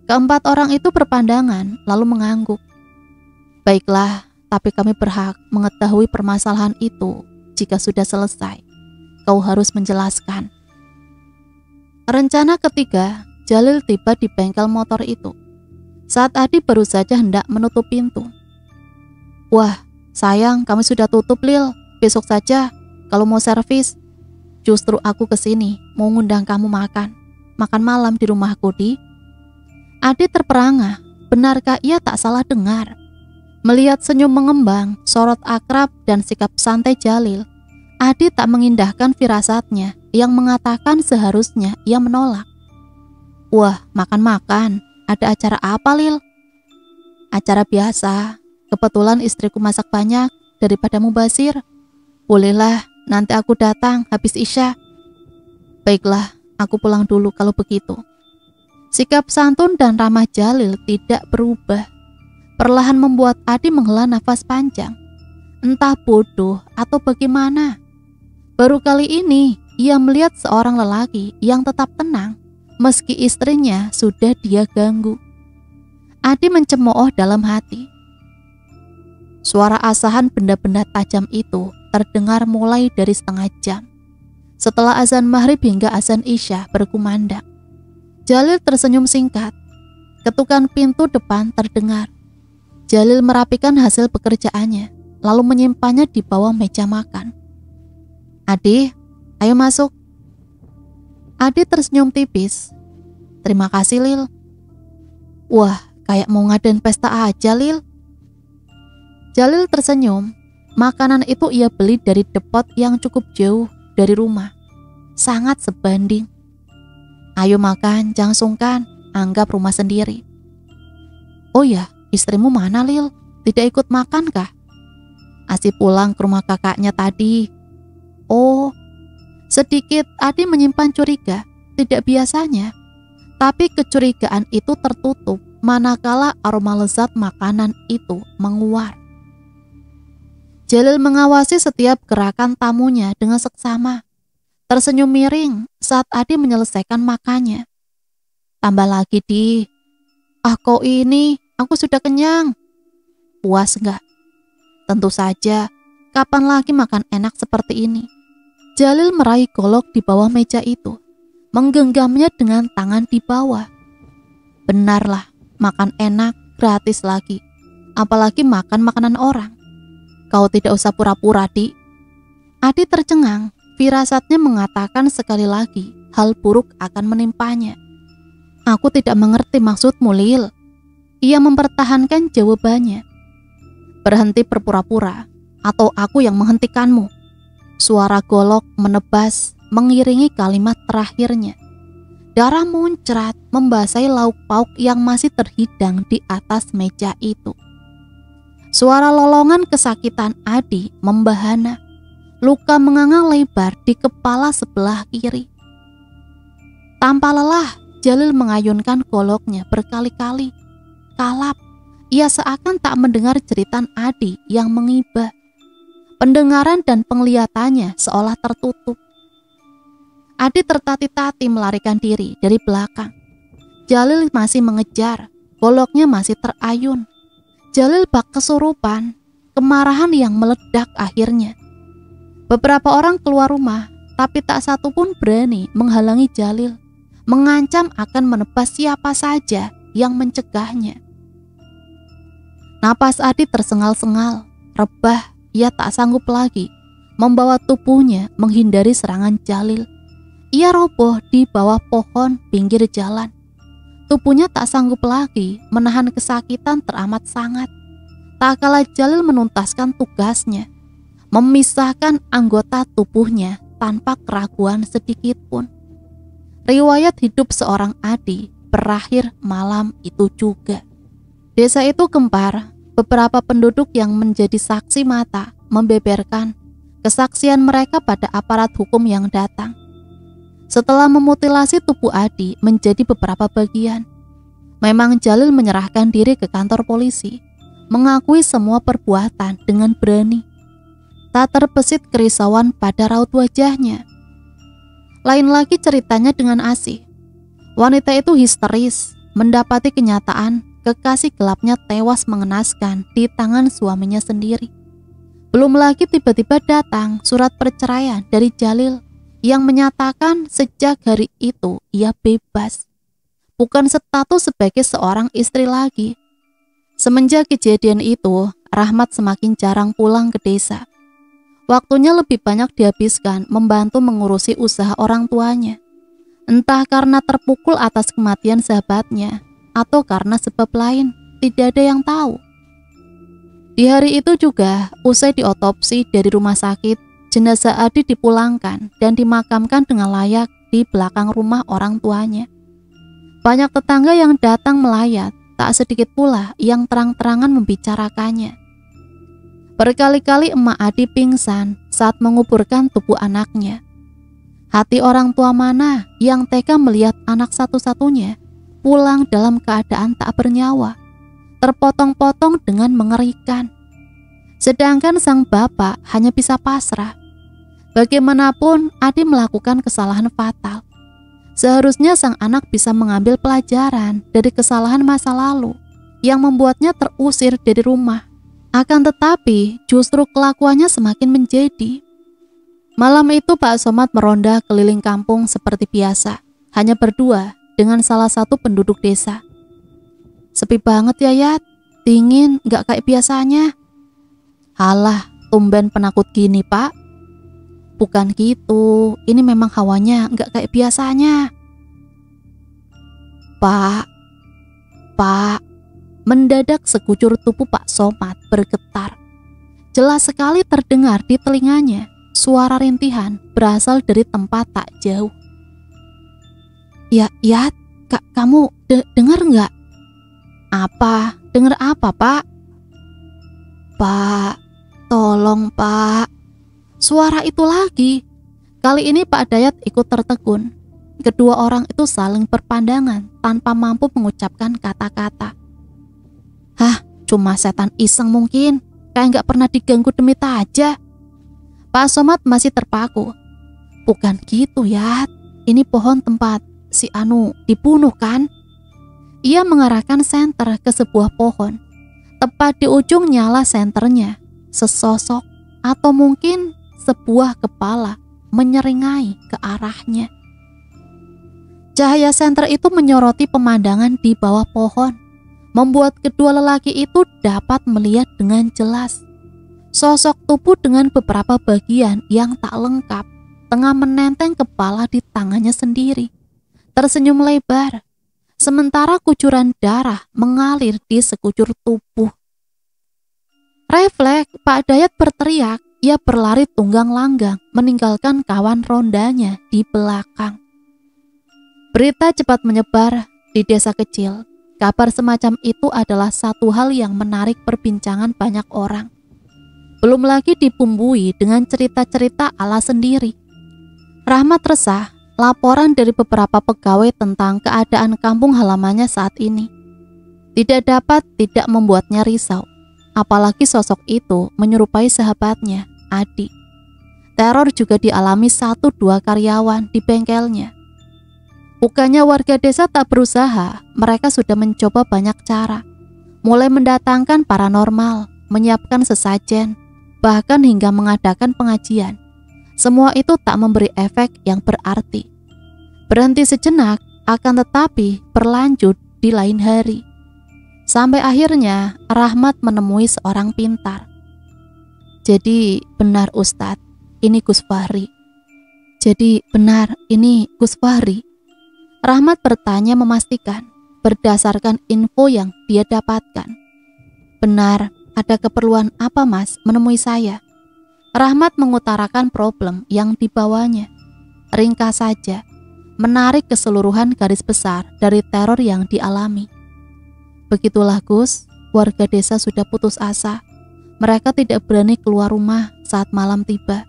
Keempat orang itu berpandangan lalu mengangguk. "Baiklah, tapi kami berhak mengetahui permasalahan itu. Jika sudah selesai, kau harus menjelaskan." Rencana ketiga, Jalil tiba di bengkel motor itu. Saat Adi baru saja hendak menutup pintu. "Wah, sayang, kami sudah tutup, Lil. Besok saja, kalau mau servis." "Justru aku kesini mau ngundang kamu makan malam di rumahku, Di." Adi terperangah. Benarkah ia tak salah dengar? Melihat senyum mengembang, sorot akrab dan sikap santai Jalil, Adi tak mengindahkan firasatnya yang mengatakan seharusnya ia menolak. "Wah, makan-makan. Ada acara apa, Lil?" "Acara biasa. Kebetulan istriku masak banyak daripada mubazir. Bolehlah, nanti aku datang habis Isya." "Baiklah, aku pulang dulu kalau begitu." Sikap santun dan ramah Jalil tidak berubah. Perlahan membuat Adi menghela nafas panjang. Entah bodoh atau bagaimana, baru kali ini ia melihat seorang lelaki yang tetap tenang meski istrinya sudah dia ganggu. Adi mencemooh dalam hati. Suara asahan benda-benda tajam itu terdengar mulai dari setengah jam. Setelah azan maghrib hingga azan Isya berkumandang. Jalil tersenyum singkat. Ketukan pintu depan terdengar. Jalil merapikan hasil pekerjaannya, lalu menyimpannya di bawah meja makan. "Adi, ayo masuk." Adi tersenyum tipis. "Terima kasih, Lil." "Wah, kayak mau ngadain pesta aja, Lil." Jalil tersenyum. Makanan itu ia beli dari depot yang cukup jauh dari rumah. Sangat sebanding. Ayo makan, jangan sungkan, anggap rumah sendiri. Oh ya, istrimu mana Lil? Tidak ikut makan kah? Asi pulang ke rumah kakaknya tadi. Oh, sedikit Adi menyimpan curiga, tidak biasanya. Tapi kecurigaan itu tertutup manakala aroma lezat makanan itu menguar. Jalil mengawasi setiap gerakan tamunya dengan seksama. Tersenyum miring saat Adi menyelesaikan makannya. Tambah lagi Di. Kok ini, aku sudah kenyang. Puas enggak? Tentu saja, kapan lagi makan enak seperti ini? Jalil meraih golok di bawah meja itu, menggenggamnya dengan tangan di bawah. Benarlah, makan enak, gratis lagi. Apalagi makan makanan orang. Kau tidak usah pura-pura, Di. Adi tercengang, firasatnya mengatakan sekali lagi, hal buruk akan menimpanya. Aku tidak mengerti maksudmu, Lil. Ia mempertahankan jawabannya. Berhenti berpura-pura, atau aku yang menghentikanmu. Suara golok menebas, mengiringi kalimat terakhirnya. Darah muncrat membasahi lauk pauk yang masih terhidang di atas meja itu. Suara lolongan kesakitan Adi membahana. Luka menganga lebar di kepala sebelah kiri. Tanpa lelah, Jalil mengayunkan goloknya berkali-kali. Kalap, ia seakan tak mendengar jeritan Adi yang mengibah. Pendengaran dan penglihatannya seolah tertutup. Adi tertati-tati melarikan diri dari belakang. Jalil masih mengejar, goloknya masih terayun. Jalil bak kesurupan, kemarahan yang meledak akhirnya. Beberapa orang keluar rumah, tapi tak satu pun berani menghalangi Jalil, mengancam akan menebas siapa saja yang mencegahnya. Napas Adi tersengal-sengal, rebah, ia tak sanggup lagi membawa tubuhnya menghindari serangan Jalil. Ia roboh di bawah pohon pinggir jalan. Tubuhnya tak sanggup lagi menahan kesakitan teramat sangat. Tak kala Jalil menuntaskan tugasnya, memisahkan anggota tubuhnya tanpa keraguan sedikit pun. Riwayat hidup seorang Adi berakhir malam itu juga. Desa itu gempar. Beberapa penduduk yang menjadi saksi mata membeberkan kesaksian mereka pada aparat hukum yang datang. Setelah memutilasi tubuh Adi menjadi beberapa bagian, memang Jalil menyerahkan diri ke kantor polisi, mengakui semua perbuatan dengan berani. Tak terbesit kerisauan pada raut wajahnya. Lain lagi ceritanya dengan Asih. Wanita itu histeris mendapati kenyataan kekasih gelapnya tewas mengenaskan di tangan suaminya sendiri. Belum lagi tiba-tiba datang surat perceraian dari Jalil yang menyatakan sejak hari itu ia bebas. Bukan status sebagai seorang istri lagi. Semenjak kejadian itu, Rahmat semakin jarang pulang ke desa. Waktunya lebih banyak dihabiskan membantu mengurusi usaha orang tuanya. Entah karena terpukul atas kematian sahabatnya, atau karena sebab lain, tidak ada yang tahu. Di hari itu juga, usai diotopsi dari rumah sakit, jenazah Adi dipulangkan dan dimakamkan dengan layak di belakang rumah orang tuanya. Banyak tetangga yang datang melayat, tak sedikit pula yang terang-terangan membicarakannya. Berkali-kali emak Adi pingsan saat menguburkan tubuh anaknya. Hati orang tua mana yang tega melihat anak satu-satunya pulang dalam keadaan tak bernyawa, terpotong-potong dengan mengerikan. Sedangkan sang bapak hanya bisa pasrah. Bagaimanapun Adi melakukan kesalahan fatal. Seharusnya sang anak bisa mengambil pelajaran dari kesalahan masa lalu yang membuatnya terusir dari rumah. Akan tetapi justru kelakuannya semakin menjadi. Malam itu Pak Somad meronda keliling kampung seperti biasa, hanya berdua dengan salah satu penduduk desa. Sepi banget ya Yat, dingin gak kayak biasanya. Halah, tumben penakut gini Pak. Bukan gitu, ini memang hawanya gak kayak biasanya. Pak, mendadak sekujur tubuh Pak Somad bergetar. Jelas sekali terdengar di telinganya suara rintihan berasal dari tempat tak jauh. Ya, kamu dengar nggak? Apa? Dengar apa, Pak? Pak, tolong Pak. Suara itu lagi. Kali ini Pak Dayat ikut tertegun. Kedua orang itu saling berpandangan tanpa mampu mengucapkan kata-kata. Hah, cuma setan iseng mungkin. Kayak nggak pernah diganggu demit aja. Pak Somad masih terpaku. Bukan gitu ya. Ini pohon tempat si Anu dibunuh kan? Ia mengarahkan senter ke sebuah pohon. Tepat di ujung nyala senternya, sesosok atau mungkin sebuah kepala menyeringai ke arahnya. Cahaya senter itu menyoroti pemandangan di bawah pohon, membuat kedua lelaki itu dapat melihat dengan jelas. Sosok tubuh dengan beberapa bagian yang tak lengkap tengah menenteng kepala di tangannya sendiri, tersenyum lebar, sementara kucuran darah mengalir di sekujur tubuh. Refleks, Pak Dayat berteriak. Ia berlari tunggang langgang meninggalkan kawan rondanya di belakang. Berita cepat menyebar di desa kecil. Kabar semacam itu adalah satu hal yang menarik perbincangan banyak orang. Belum lagi dibumbui dengan cerita-cerita ala sendiri. Rahmat resah, laporan dari beberapa pegawai tentang keadaan kampung halamannya saat ini tidak dapat tidak membuatnya risau. Apalagi sosok itu menyerupai sahabatnya, Adi. Teror juga dialami 1-2 karyawan di bengkelnya. Bukannya warga desa tak berusaha, mereka sudah mencoba banyak cara. Mulai mendatangkan paranormal, menyiapkan sesajen, bahkan hingga mengadakan pengajian. Semua itu tak memberi efek yang berarti. Berhenti sejenak, akan tetapi berlanjut di lain hari. Sampai akhirnya Rahmat menemui seorang pintar. Jadi benar Ustadz, ini Gus Fahri. Jadi benar ini Gus Fahri. Rahmat bertanya memastikan berdasarkan info yang dia dapatkan. Benar, ada keperluan apa Mas menemui saya? Rahmat mengutarakan problem yang dibawanya. Ringkas saja, menarik keseluruhan garis besar dari teror yang dialami. Begitulah Gus, warga desa sudah putus asa. Mereka tidak berani keluar rumah saat malam tiba,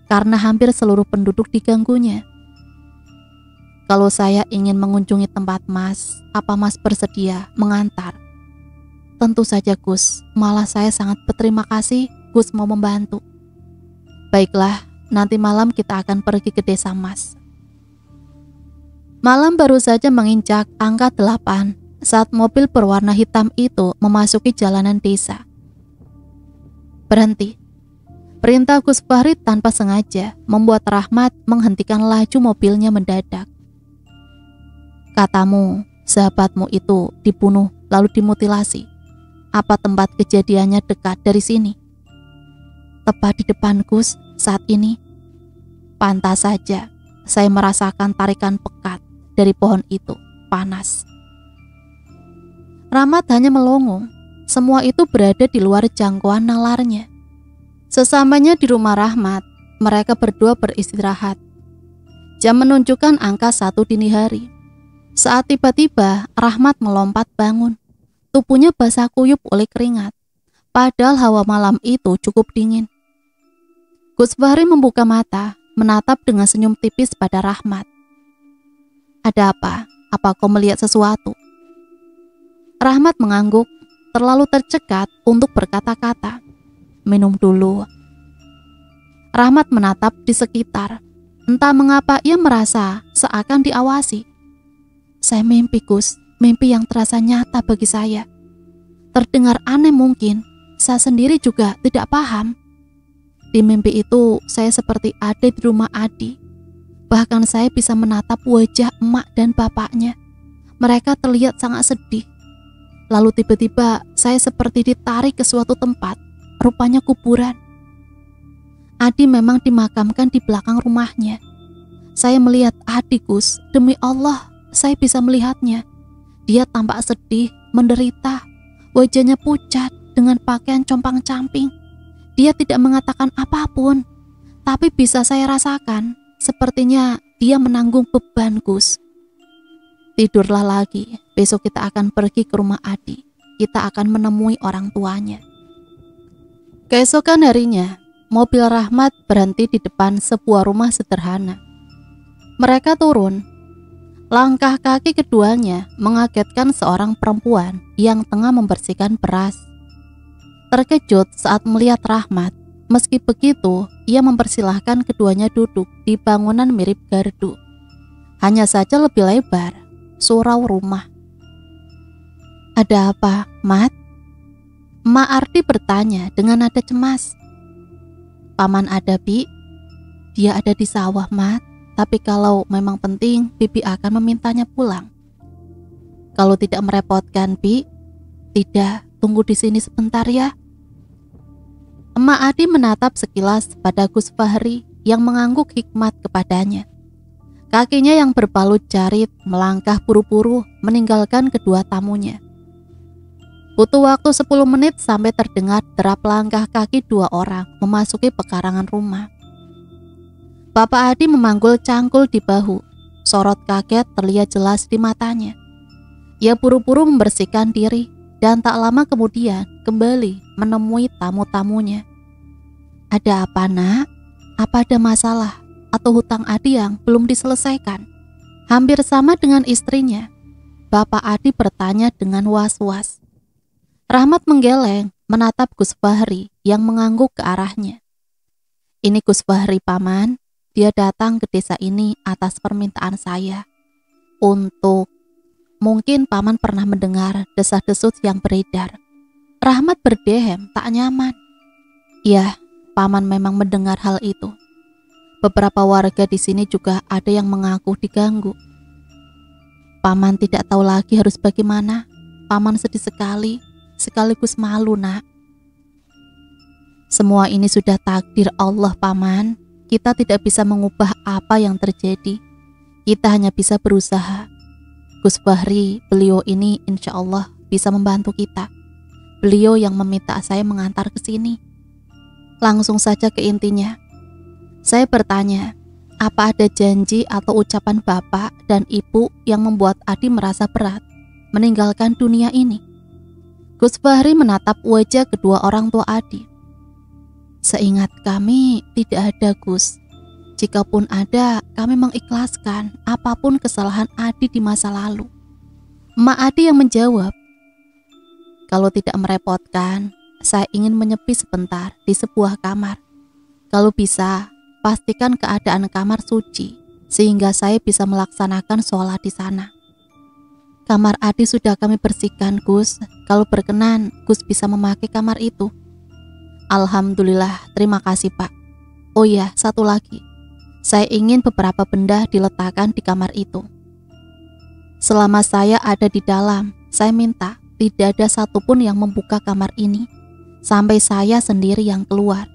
karena hampir seluruh penduduk diganggunya. Kalau saya ingin mengunjungi tempat Mas, apa Mas bersedia mengantar? Tentu saja Gus, malah saya sangat berterima kasih Gus mau membantu. Baiklah, nanti malam kita akan pergi ke desa Mas. Malam baru saja menginjak angka 8 saat mobil berwarna hitam itu memasuki jalanan desa. Berhenti. Perintah Gus Fahri tanpa sengaja membuat Rahmat menghentikan laju mobilnya mendadak. Katamu, sahabatmu itu dibunuh lalu dimutilasi. Apa tempat kejadiannya dekat dari sini? Tepat di depan Gus saat ini. Pantas saja saya merasakan tarikan pekat dari pohon itu, panas. Rahmat hanya melongo. Semua itu berada di luar jangkauan nalarnya. Sesamanya di rumah Rahmat, mereka berdua beristirahat. Jam menunjukkan angka 1 dini hari. Saat tiba-tiba Rahmat melompat bangun. Tubuhnya basah kuyup oleh keringat. Padahal hawa malam itu cukup dingin. Gus Fahri membuka mata, menatap dengan senyum tipis pada Rahmat. Ada apa? Apa kau melihat sesuatu? Rahmat mengangguk, terlalu tercekat untuk berkata-kata. Minum dulu. Rahmat menatap di sekitar. Entah mengapa ia merasa seakan diawasi. Saya mimpi Gus, mimpi yang terasa nyata bagi saya. Terdengar aneh mungkin, saya sendiri juga tidak paham. Di mimpi itu saya seperti ada di rumah Adi. Bahkan saya bisa menatap wajah emak dan bapaknya. Mereka terlihat sangat sedih. Lalu tiba-tiba saya seperti ditarik ke suatu tempat, rupanya kuburan. Adi memang dimakamkan di belakang rumahnya. Saya melihat Adi Gus, demi Allah. Saya bisa melihatnya. Dia tampak sedih, menderita. Wajahnya pucat dengan pakaian compang-camping. Dia tidak mengatakan apapun, tapi bisa saya rasakan sepertinya dia menanggung beban, Gus. Tidurlah lagi, besok kita akan pergi ke rumah Adi. Kita akan menemui orang tuanya. Keesokan harinya, mobil Rahmat berhenti di depan sebuah rumah sederhana. Mereka turun. Langkah kaki keduanya mengagetkan seorang perempuan yang tengah membersihkan beras. Terkejut saat melihat Rahmat, meski begitu ia mempersilahkan keduanya duduk di bangunan mirip gardu. Hanya saja lebih lebar, surau rumah. "Ada apa, Mat?" Mak Ardi bertanya dengan nada cemas. "Paman ada, Bi. Dia ada di sawah, Mat. Tapi kalau memang penting, Bibi akan memintanya pulang." "Kalau tidak merepotkan, Bi." "Tidak, tunggu di sini sebentar ya." Emak Adi menatap sekilas pada Gus Fahri yang mengangguk hikmat kepadanya. Kakinya yang berbalut jarit melangkah buru-buru meninggalkan kedua tamunya. Butuh waktu 10 menit sampai terdengar derap langkah kaki dua orang memasuki pekarangan rumah. Bapak Adi memanggul cangkul di bahu. Sorot kaget terlihat jelas di matanya. Ia buru-buru membersihkan diri dan tak lama kemudian kembali menemui tamu-tamunya. "Ada apa, Nak? Apa ada masalah atau hutang Adi yang belum diselesaikan?" Hampir sama dengan istrinya, Bapak Adi bertanya dengan was-was. Rahmat menggeleng menatap Gus Fahri yang mengangguk ke arahnya. "Ini Gus Fahri, Paman. Dia datang ke desa ini atas permintaan saya. Mungkin Paman pernah mendengar desas-desus yang beredar." Rahmat berdehem tak nyaman. "Ya, Paman memang mendengar hal itu. Beberapa warga di sini juga ada yang mengaku diganggu. Paman tidak tahu lagi harus bagaimana. Paman sedih sekali, sekaligus malu, Nak." "Semua ini sudah takdir Allah, Paman. Kita tidak bisa mengubah apa yang terjadi. Kita hanya bisa berusaha. Gus Fahri, beliau ini insya Allah bisa membantu kita. Beliau yang meminta saya mengantar ke sini." Langsung saja ke intinya. Saya bertanya, apa ada janji atau ucapan bapak dan ibu yang membuat Adi merasa berat meninggalkan dunia ini? Gus Fahri menatap wajah kedua orang tua Adi. "Seingat kami tidak ada, Gus. Jikapun ada, kami mengikhlaskan apapun kesalahan Adi di masa lalu." Emak Adi yang menjawab, "Kalau tidak merepotkan, saya ingin menyepi sebentar di sebuah kamar. Kalau bisa, pastikan keadaan kamar suci, sehingga saya bisa melaksanakan sholat di sana." "Kamar Adi sudah kami bersihkan, Gus. Kalau berkenan, Gus bisa memakai kamar itu." "Alhamdulillah, terima kasih, Pak. Oh ya, satu lagi. Saya ingin beberapa benda diletakkan di kamar itu. Selama saya ada di dalam, saya minta tidak ada satupun yang membuka kamar ini sampai saya sendiri yang keluar.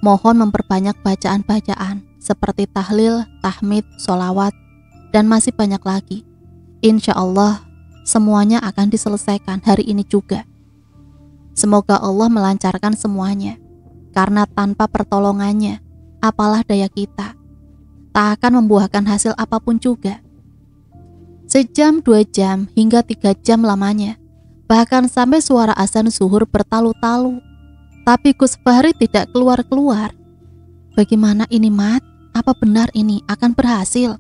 Mohon memperbanyak bacaan-bacaan seperti tahlil, tahmid, sholawat, dan masih banyak lagi. Insya Allah, semuanya akan diselesaikan hari ini juga. Semoga Allah melancarkan semuanya, karena tanpa pertolongannya, apalah daya kita, tak akan membuahkan hasil apapun juga." Sejam, 2 jam, hingga 3 jam lamanya, bahkan sampai suara azan zuhur bertalu-talu. Tapi Gus Fahri tidak keluar-keluar. "Bagaimana ini, Mat? Apa benar ini akan berhasil?"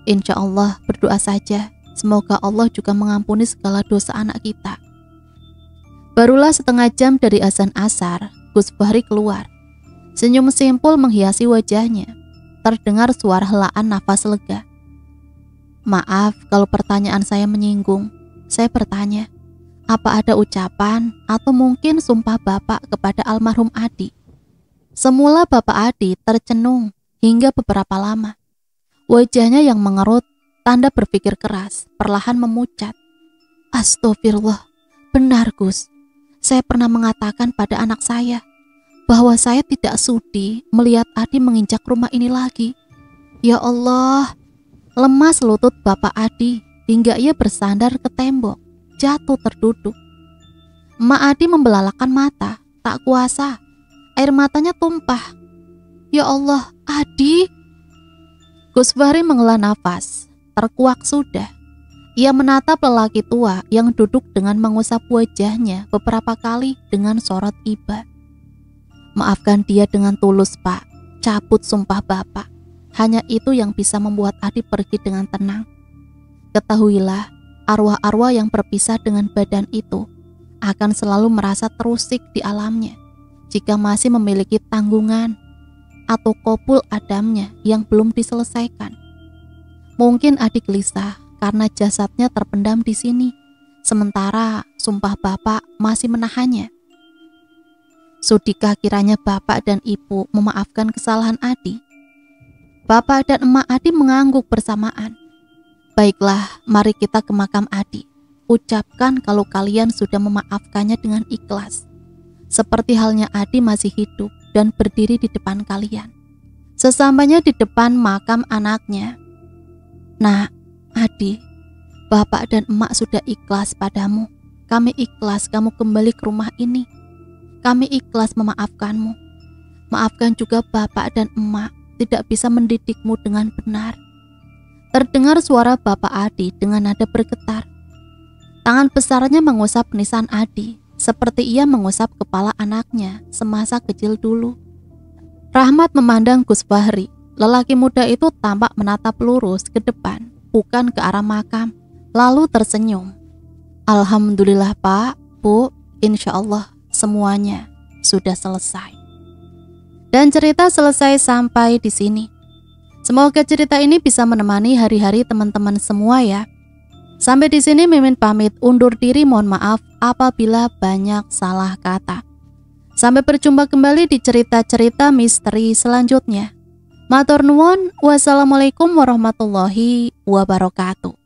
"Insya Allah, berdoa saja. Semoga Allah juga mengampuni segala dosa anak kita." Barulah setengah jam dari azan asar, Gus Fahri keluar. Senyum simpul menghiasi wajahnya. Terdengar suara helaan nafas lega. "Maaf kalau pertanyaan saya menyinggung. Saya bertanya, apa ada ucapan atau mungkin sumpah Bapak kepada almarhum Adi?" Semula Bapak Adi tercenung hingga beberapa lama. Wajahnya yang mengerut, tanda berpikir keras, perlahan memucat. "Astagfirullah, benar, Gus. Saya pernah mengatakan pada anak saya bahwa saya tidak sudi melihat Adi menginjak rumah ini lagi. Ya Allah." Lemas lutut Bapak Adi hingga ia bersandar ke tembok, jatuh terduduk. Emak Adi membelalakan mata, tak kuasa. air matanya tumpah. Ya Allah, Adi. Gus Fahri menghela nafas, terkuak sudah. Ia menatap lelaki tua yang duduk dengan mengusap wajahnya beberapa kali dengan sorot iba. Maafkan dia dengan tulus, Pak. Cabut sumpah Bapak. Hanya itu yang bisa membuat Adi pergi dengan tenang. Ketahuilah, arwah-arwah yang berpisah dengan badan itu akan selalu merasa terusik di alamnya jika masih memiliki tanggungan atau kopul adamnya yang belum diselesaikan. Mungkin Adi gelisah karena jasadnya terpendam di sini, sementara sumpah Bapak masih menahannya. Sudikah kiranya Bapak dan Ibu memaafkan kesalahan Adi? Bapak dan Emak Adi mengangguk bersamaan. Baiklah, mari kita ke makam Adi. Ucapkan kalau kalian sudah memaafkannya dengan ikhlas. Seperti halnya Adi masih hidup dan berdiri di depan kalian. Sesampainya di depan makam anaknya, "Nah, Adi, Bapak dan Emak sudah ikhlas padamu. Kami ikhlas kamu kembali ke rumah ini. Kami ikhlas memaafkanmu. Maafkan juga Bapak dan Emak tidak bisa mendidikmu dengan benar." Terdengar suara Bapak Adi dengan nada bergetar. Tangan besarnya mengusap nisan Adi, seperti ia mengusap kepala anaknya semasa kecil dulu. Rahmat memandang Gus Fahri. Lelaki muda itu tampak menatap lurus ke depan, bukan ke arah makam, lalu tersenyum. "Alhamdulillah Pak, Bu, insya Allah semuanya sudah selesai." Dan cerita selesai sampai di sini. Semoga cerita ini bisa menemani hari-hari teman-teman semua ya. Sampai di sini Mimin pamit undur diri, mohon maaf apabila banyak salah kata. Sampai berjumpa kembali di cerita-cerita misteri selanjutnya. Matur nuwun, wassalamualaikum warahmatullahi wabarakatuh.